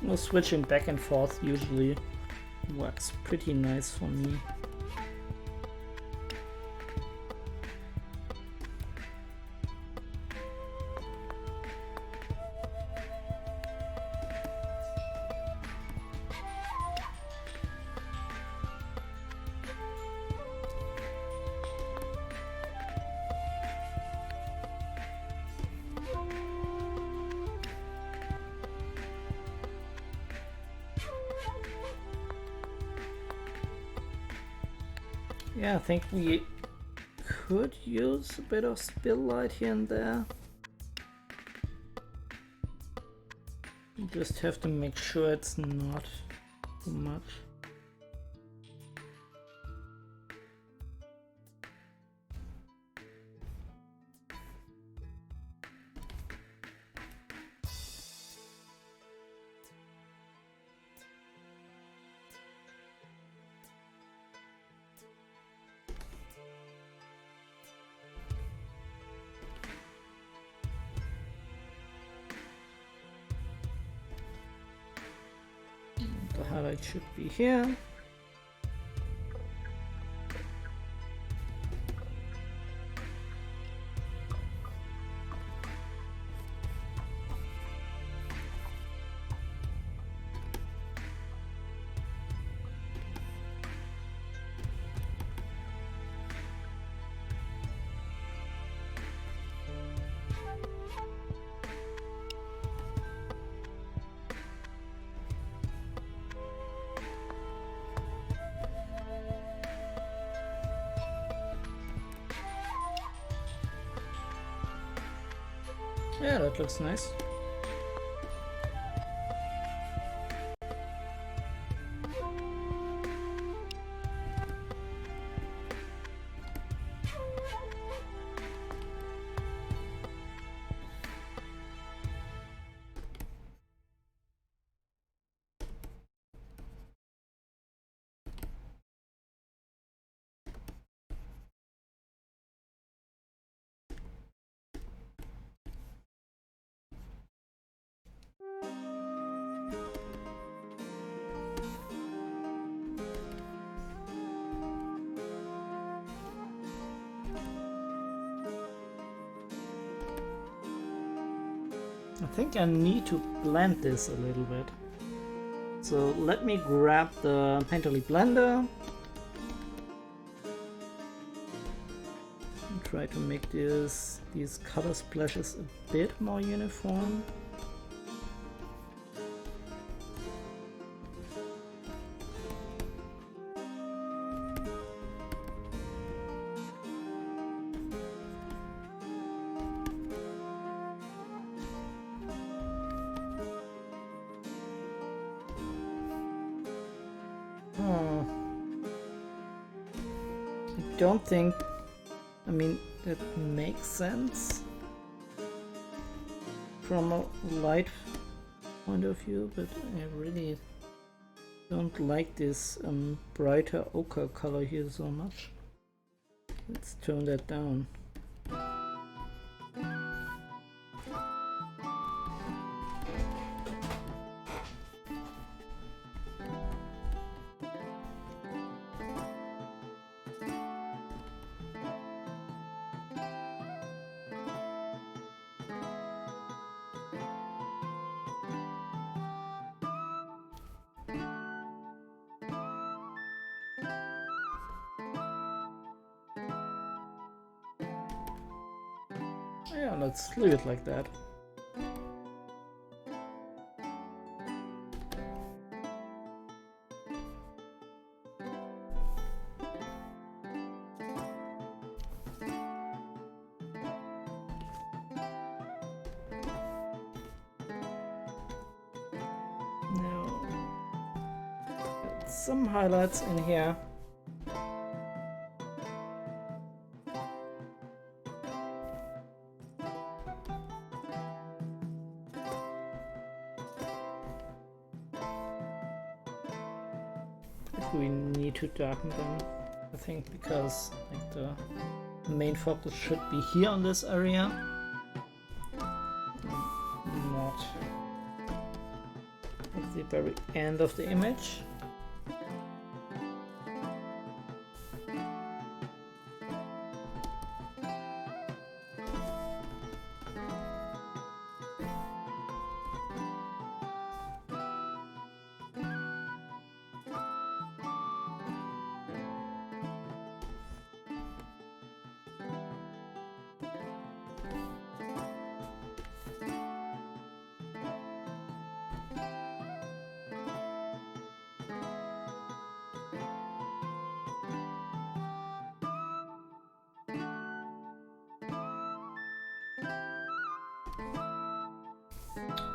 Well, switching back and forth usually works pretty nice for me. Yeah, I think we could use a bit of spill light here and there. You just have to make sure it's not too much. The highlight should be here. Yeah, that looks nice. I think I need to blend this a little bit. So let me grab the Painterly blender and try to make these color splashes a bit more uniform. I don't think, I mean, that makes sense from a light point of view, but I really don't like this brighter ochre color here so much. Let's tone that down. Yeah, let's leave it like that. Now, got some highlights in here. We need to darken them, I think, because like the main focus should be here on this area, not at the very end of the image.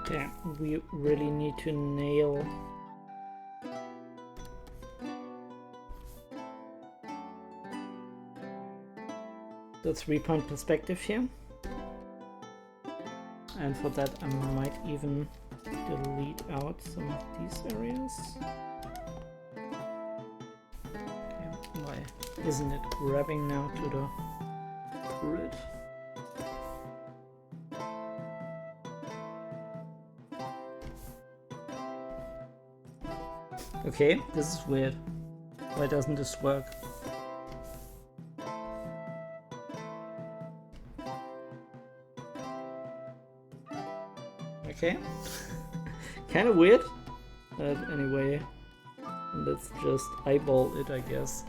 Okay, we really need to nail the 3-point perspective here, and for that I might even delete out some of these areas. Okay, why isn't it grabbing now to the grid? Okay, this is weird. Why doesn't this work? Okay, kind of weird, but anyway, let's just eyeball it, I guess.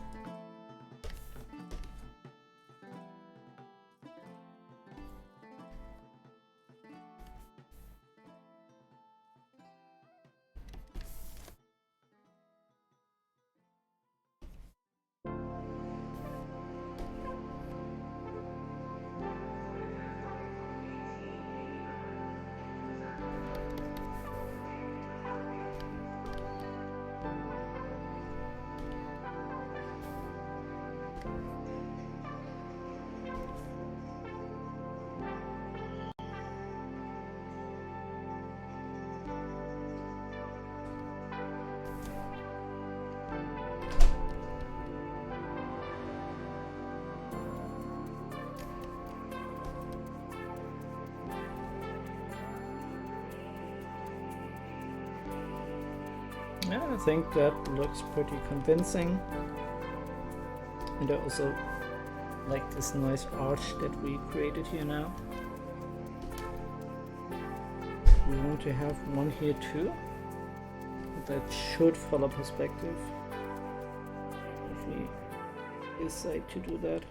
Yeah, I think that looks pretty convincing. And I also like this nice arch that we created here now. We want to have one here too. That should follow perspective. If we decide to do that.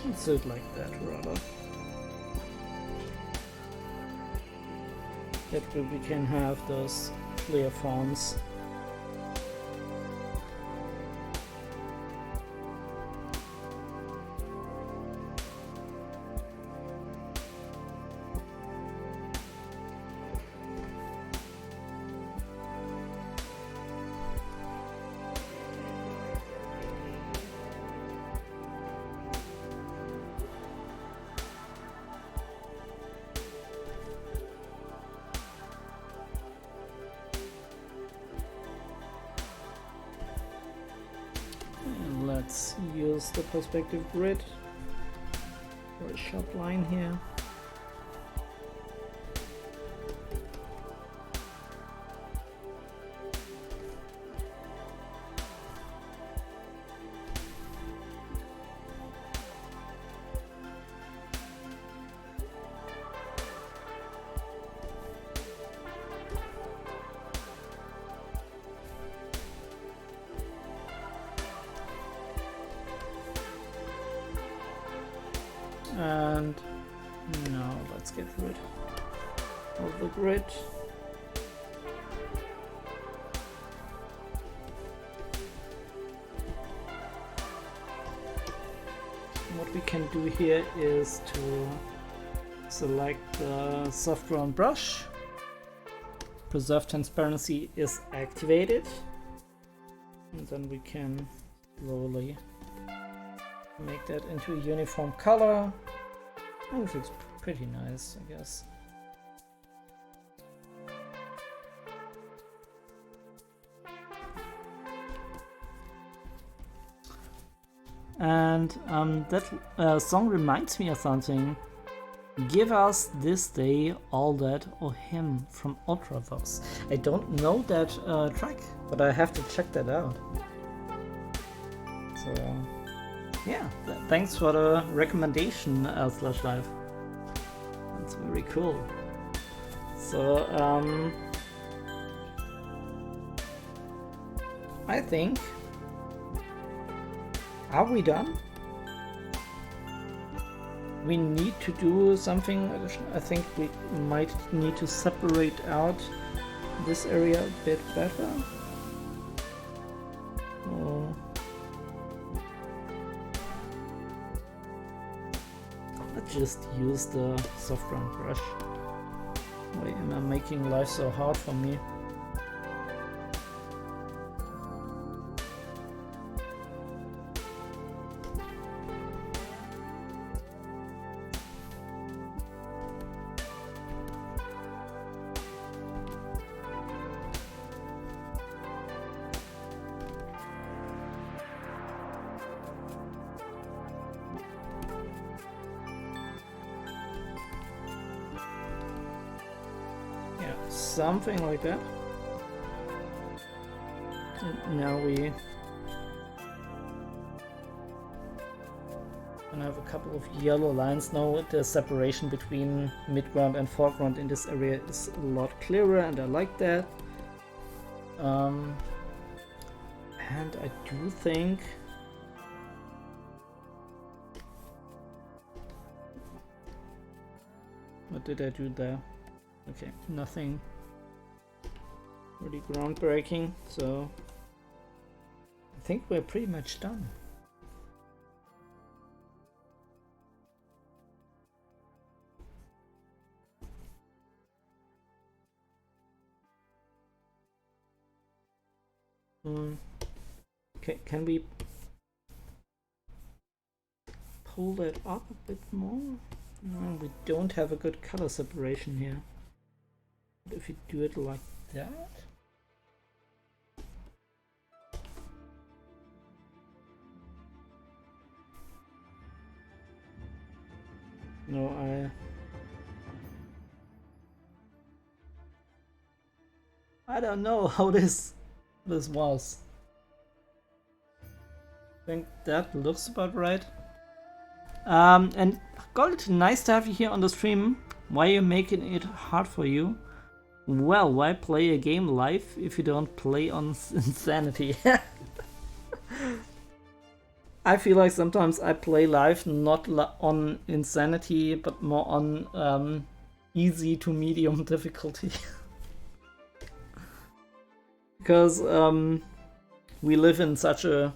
Let's do it like that rather. That way we can have those clear forms. Let's use the perspective grid for a sharp line here. And now let's get rid of the grid. What we can do here is to select the soft round brush. Preserve transparency is activated. And then we can slowly make that into a uniform color. And it looks pretty nice, I guess. And that song reminds me of something. Give us this day all that or him from Ultraverse. I don't know that track, but I have to check that out. So yeah, thanks for the recommendation, /live. That's very cool. So I think, are we done? We need to do something additional. I think we might need to separate out this area a bit better. Oh. Let's just use the soft round brush. Why am I making life so hard for me? Something like that. And now we can have a couple of yellow lines. Now the separation between midground and foreground in this area is a lot clearer, and I like that. And I do think what did I do there? Okay, nothing really groundbreaking, so I think we're pretty much done. Can we pull that up a bit more? No, we don't have a good color separation here. But if you do it like that, no, I don't know how this was. I think that looks about right. And Gold, nice to have you here on the stream. Why are you making it hard for you? Well, why play a game live if you don't play on Insanity? I feel like sometimes I play live not on Insanity, but more on easy to medium difficulty. Because we live in such a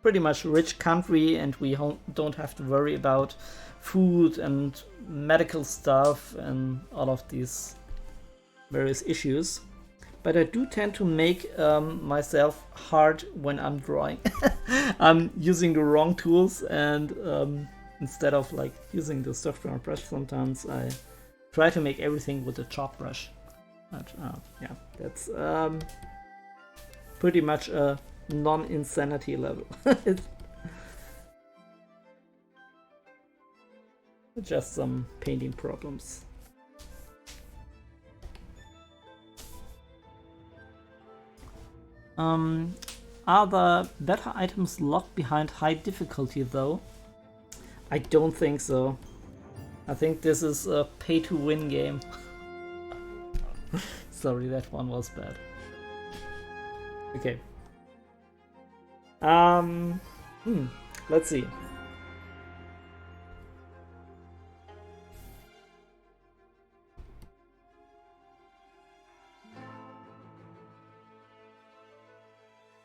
pretty much rich country and we don't have to worry about food and medical stuff and all of these various issues. But I do tend to make myself hard when I'm drawing. I'm using the wrong tools, and instead of like using the software brush, sometimes I try to make everything with a chalk brush. But yeah, that's pretty much a non-insanity level. It's just some painting problems. Are the better items locked behind high difficulty though? I don't think so. I think this is a pay-to-win game. Sorry, that one was bad. Okay. Let's see.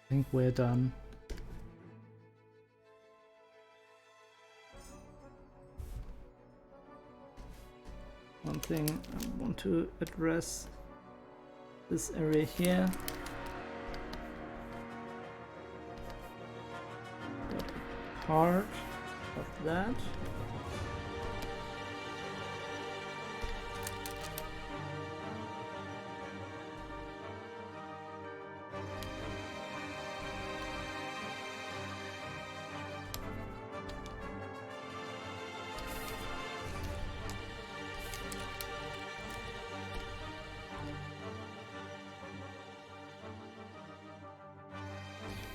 I think we're done. One thing I want to address, this area here. Part of that.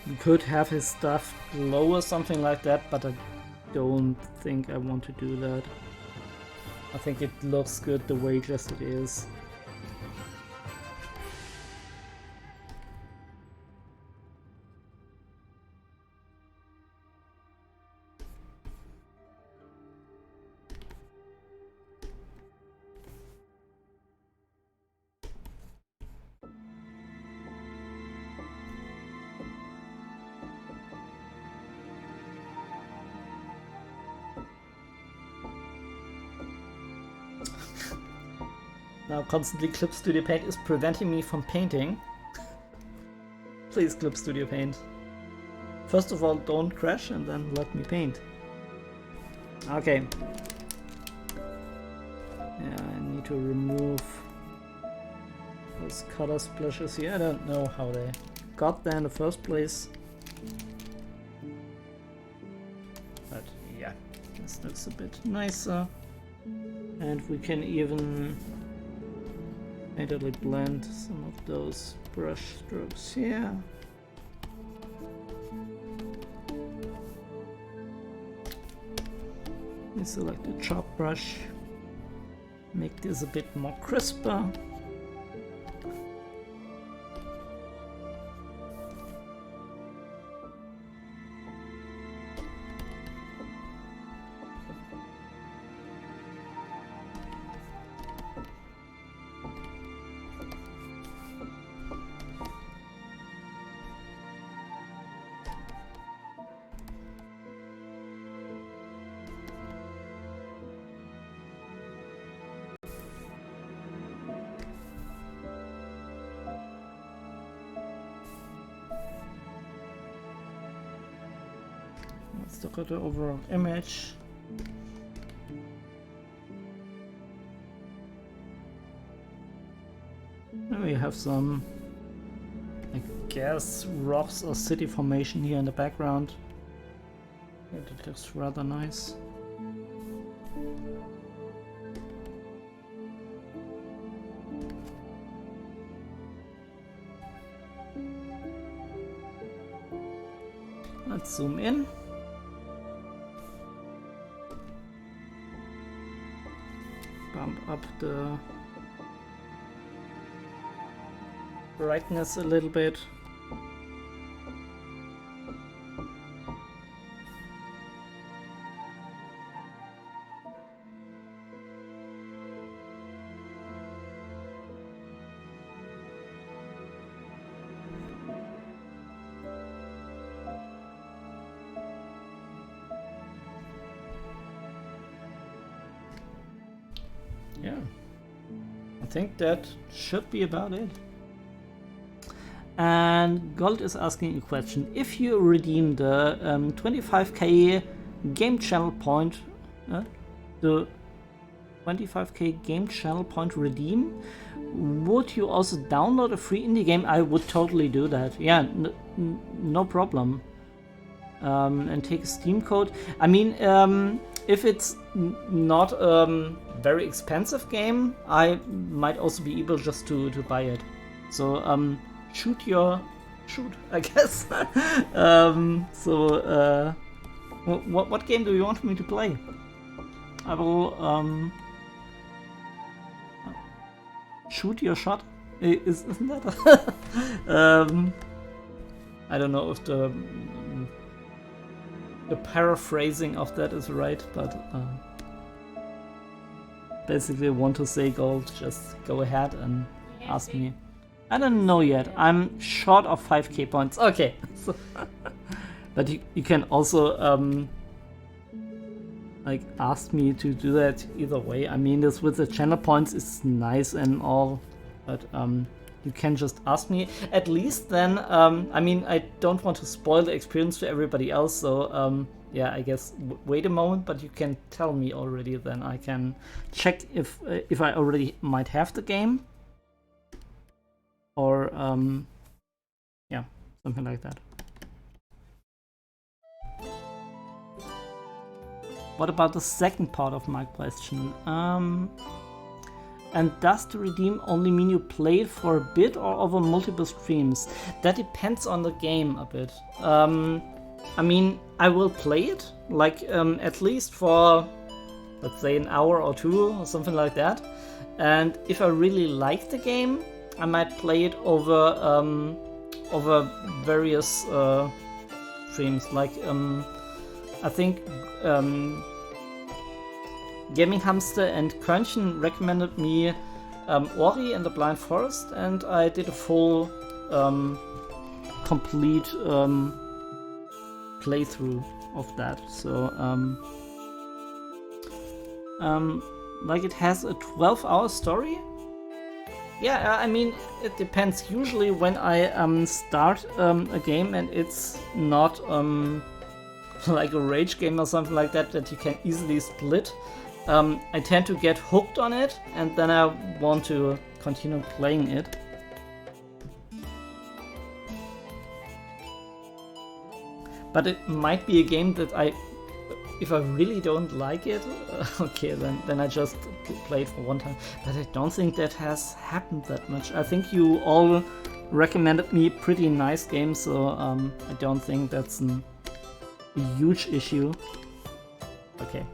You could have his stuff glow or something like that, but I don't think I want to do that. I think it looks good the way just it is. Now constantly Clip Studio Paint is preventing me from painting. Please, Clip Studio Paint. First of all, don't crash and then let me paint. Okay. Yeah, I need to remove those color splashes here. I don't know how they got there in the first place. But yeah, this looks a bit nicer. And we can even immediately blend some of those brush strokes here. We select the chop brush, make this a bit more crisper. Let's look at the overall image. And we have some, I guess, rocks or city formation here in the background. It looks rather nice. Let's zoom in. Bump up the brightness a little bit. Yeah, I think that should be about it. And Gold is asking a question. If you redeem the 25k game channel point, the 25k game channel point redeem, would you also download a free indie game? I would totally do that. Yeah, no problem. And take a Steam code. I mean, if it's not a very expensive game, I might also be able just to buy it. So shoot, I guess. What game do you want me to play? I will shoot your shot. Isn't that? I don't know if the paraphrasing of that is right, but basically want to say Gold, just go ahead and ask me. I don't know yet. I'm short of 5k points. Okay. So but you can also like ask me to do that either way. I mean, this with the channel points is nice and all, but you can just ask me. At least then, I mean, I don't want to spoil the experience for everybody else, so yeah, I guess wait a moment, but you can tell me already, then I can check if I already might have the game, or yeah, something like that. What about the second part of my question? And does the redeem only mean you play it for a bit or over multiple streams? That depends on the game a bit. I mean, I will play it, like at least for, let's say, an hour or two or something like that. And if I really like the game, I might play it over various streams. Like I think Gaming Hamster and Körnchen recommended me Ori and the Blind Forest, and I did a full complete playthrough of that. So like it has a 12-hour story. Yeah, I mean, it depends. Usually when I start a game and it's not like a rage game or something like that you can easily split, I tend to get hooked on it, and then I want to continue playing it. But it might be a game that if I really don't like it, okay, then I just play it for one time. But I don't think that has happened that much. I think you all recommended me pretty nice games, so I don't think that's a huge issue. Okay.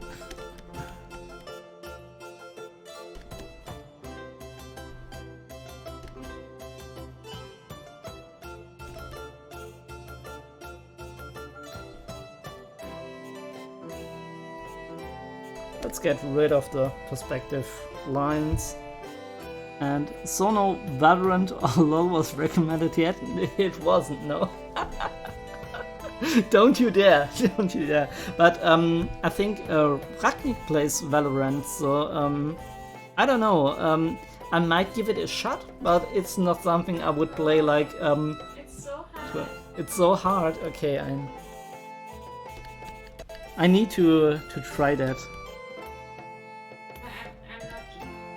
Let's get rid of the perspective lines. And Sono Valorant or LOL was recommended yet? It wasn't, no. Don't you dare, don't you dare. But I think Vulcanic plays Valorant, so I don't know. I might give it a shot, but it's not something I would play like. It's so hard. It's so hard. Okay, I need to try that. I'm not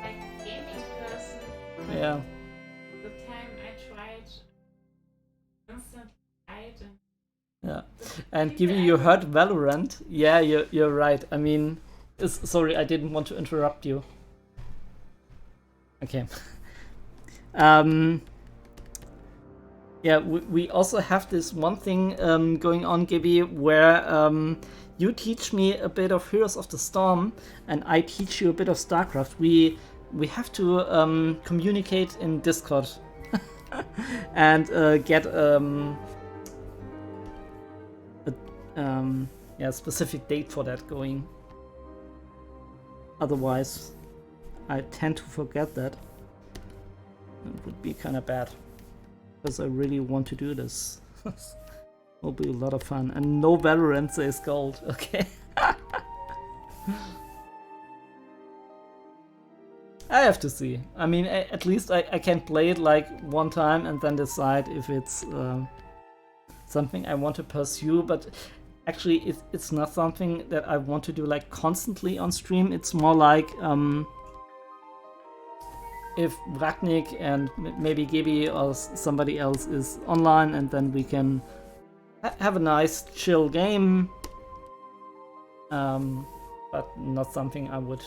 like a gaming person. Yeah. The time I tried constant fight and Yeah. And given you heard Valorant, yeah, you're right. I mean, sorry, I didn't want to interrupt you. Okay. Yeah, we also have this one thing going on, Gibby, where you teach me a bit of Heroes of the Storm, and I teach you a bit of StarCraft. We have to communicate in Discord and get a specific date for that going. Otherwise, I tend to forget that. It would be kind of bad. Because I really want to do this. Will be a lot of fun. And no Valorant says gold. Okay. I have to see. I mean, at least I can play it like one time and then decide if it's something I want to pursue. But actually, it's not something that I want to do like constantly on stream. It's more like if Vulcanic and maybe Gibby or somebody else is online, and then we can have a nice chill game, but not something I would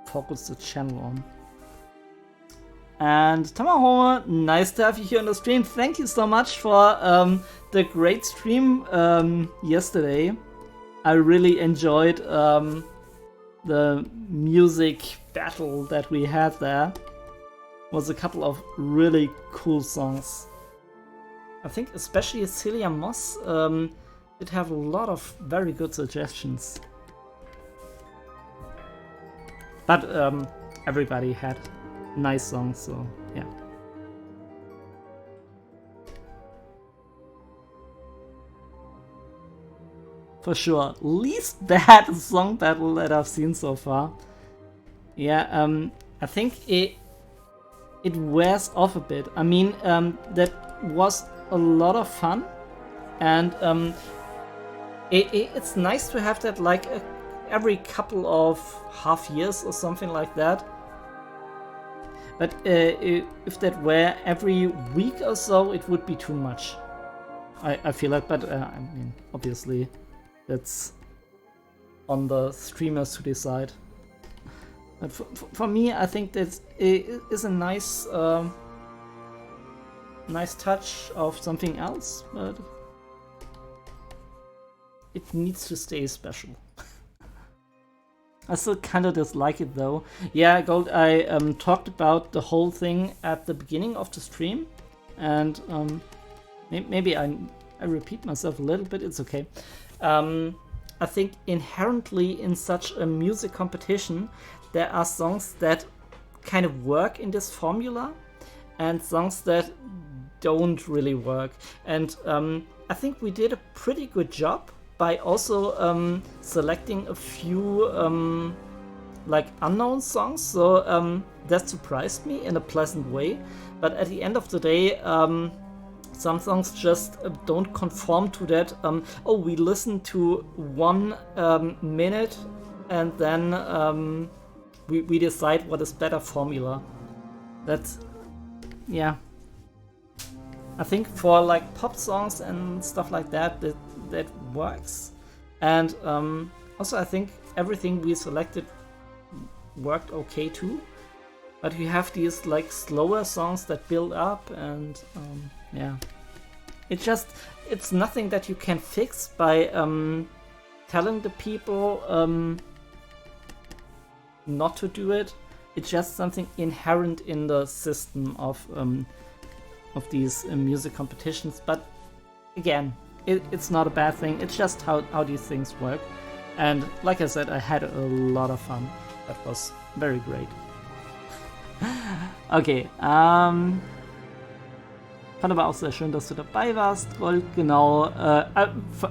focus the channel on. And Tamaho, nice to have you here on the stream. Thank you so much for the great stream yesterday. I really enjoyed the music battle that we had there. Was a couple of really cool songs. I think especially Celia Moss did have a lot of very good suggestions. But everybody had nice songs, so yeah. For sure, least bad song battle that I've seen so far. Yeah, I think it wears off a bit. I mean, that was a lot of fun, and it's nice to have that like every couple of half years or something like that. But if that were every week or so, it would be too much. I feel like, but I mean, obviously, that's on the streamers to decide. But for me, I think that it is a nice nice touch of something else, but it needs to stay special. I still kind of dislike it though. Yeah, Gold, I talked about the whole thing at the beginning of the stream, and maybe I repeat myself a little bit, it's okay. I think inherently in such a music competition, there are songs that kind of work in this formula and songs that don't really work. And I think we did a pretty good job by also selecting a few like unknown songs. So that surprised me in a pleasant way. But at the end of the day, some songs just don't conform to that. Oh, we listen to 1 minute and then we decide what is better formula. That's, yeah. I think for like pop songs and stuff like that, that works. And also I think everything we selected worked okay too. But we have these like slower songs that build up, and yeah. It's nothing that you can fix by telling the people not to do it. It's just something inherent in the system of these music competitions. But again, it's not a bad thing. It's just how these things work. And like I said, I had a lot of fun. That was very great. Okay, fand aber auch sehr schön, dass du dabei warst, Gold, genau.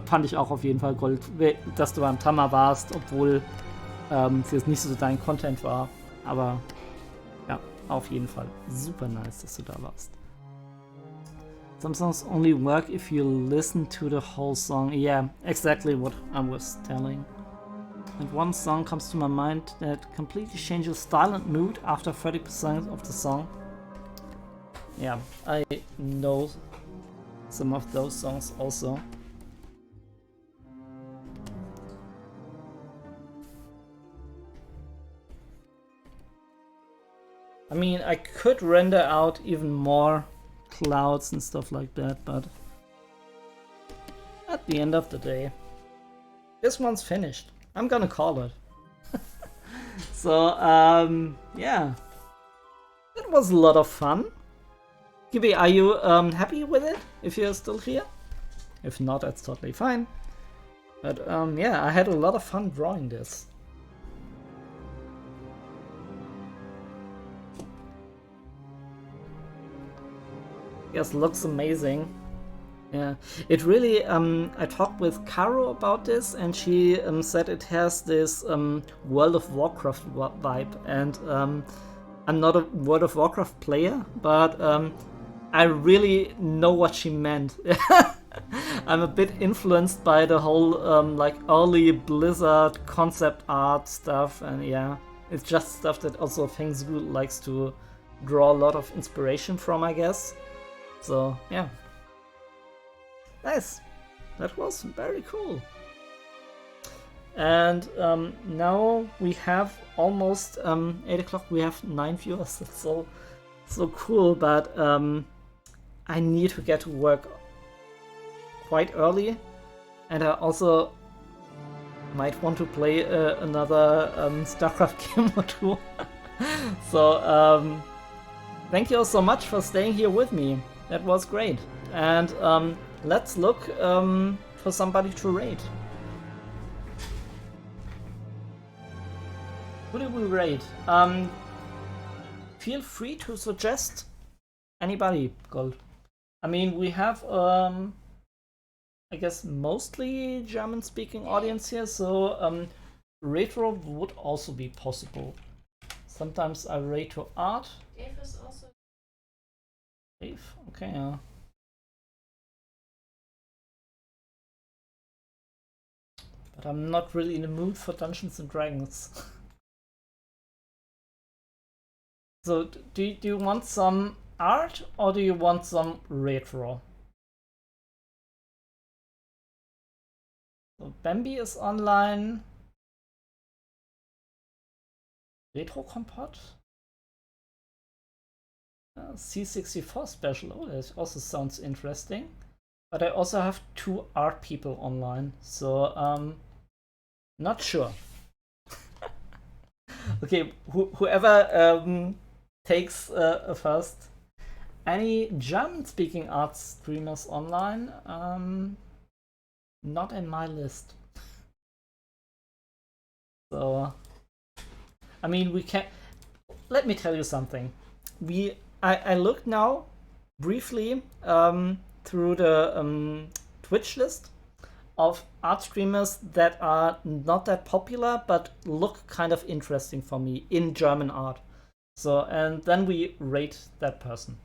Fand ich auch auf jeden Fall, Gold, dass du beim Tama warst, obwohl es jetzt nicht so dein Content war. Aber ja, auf jeden Fall super nice, dass du da warst. Some songs only work if you listen to the whole song. Yeah, exactly what I was telling. And one song comes to my mind that completely changes style and mood after 30% of the song. Yeah, I know some of those songs also. I mean, I could render out even more clouds and stuff like that, but at the end of the day, this one's finished. I'm gonna call it. So, yeah. It was a lot of fun. Gibi, are you happy with it? If you're still here? If not, that's totally fine. But yeah, I had a lot of fun drawing this. Yes, looks amazing. Yeah, it really, I talked with Caro about this, and she said it has this World of Warcraft vibe, and I'm not a World of Warcraft player, but I really know what she meant. I'm a bit influenced by the whole like early Blizzard concept art stuff, and yeah, it's just stuff that also Fengzu likes to draw a lot of inspiration from, I guess. So yeah. Nice. That was very cool. And now we have almost 8 o'clock. We have 9 viewers. That's so cool. But I need to get to work quite early, and I also might want to play another StarCraft game or two. So thank you all so much for staying here with me. That was great. And let's look for somebody to raid. Who do we raid? Feel free to suggest anybody, Gold. I mean, we have, I guess, mostly German-speaking audience here, so retro would also be possible. Sometimes I raid to art. Dave is also. Dave? Okay, yeah. But I'm not really in the mood for Dungeons and Dragons. So, do you want some art or do you want some retro? So, Bambi is online. Retro Compot? C64 special. Oh, that also sounds interesting. But I also have 2 art people online, so not sure. Okay, whoever takes first. Any German-speaking art streamers online? Not in my list. So, I mean, we can. Let me tell you something. I looked now briefly through the Twitch list of art streamers that are not that popular but look kind of interesting for me in German art. So, and then we rate that person.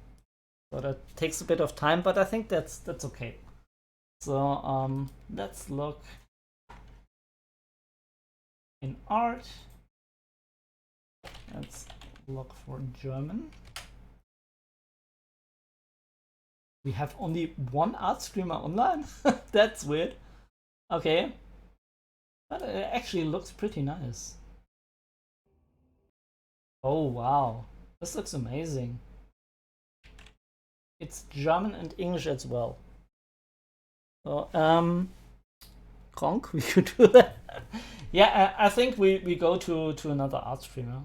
So that takes a bit of time, but I think that's okay. So let's look in art. Let's look for German. We have only 1 art streamer online? That's weird. Okay. But it actually looks pretty nice. Oh wow. This looks amazing. It's German and English as well. So, Kronk, we could do that. Yeah, I think we go to another art streamer.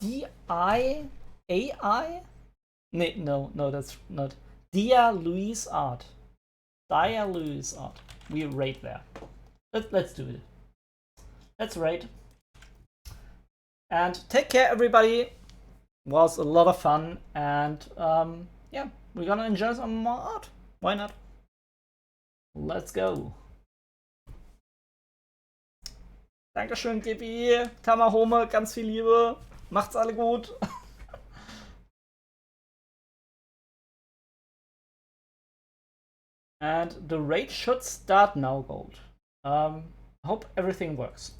D-I-A-I? No, that's not. Dia Louise Art. Dia Louise Art. We rate there. Let's do it. Let's rate. And take care, everybody. Was a lot of fun, and yeah, we're gonna enjoy some more art. Why not? Let's go. Dankeschön, Gibi. Tamahome, ganz viel Liebe. Macht's alle gut. And the raid should start now, Gold. Hope everything works.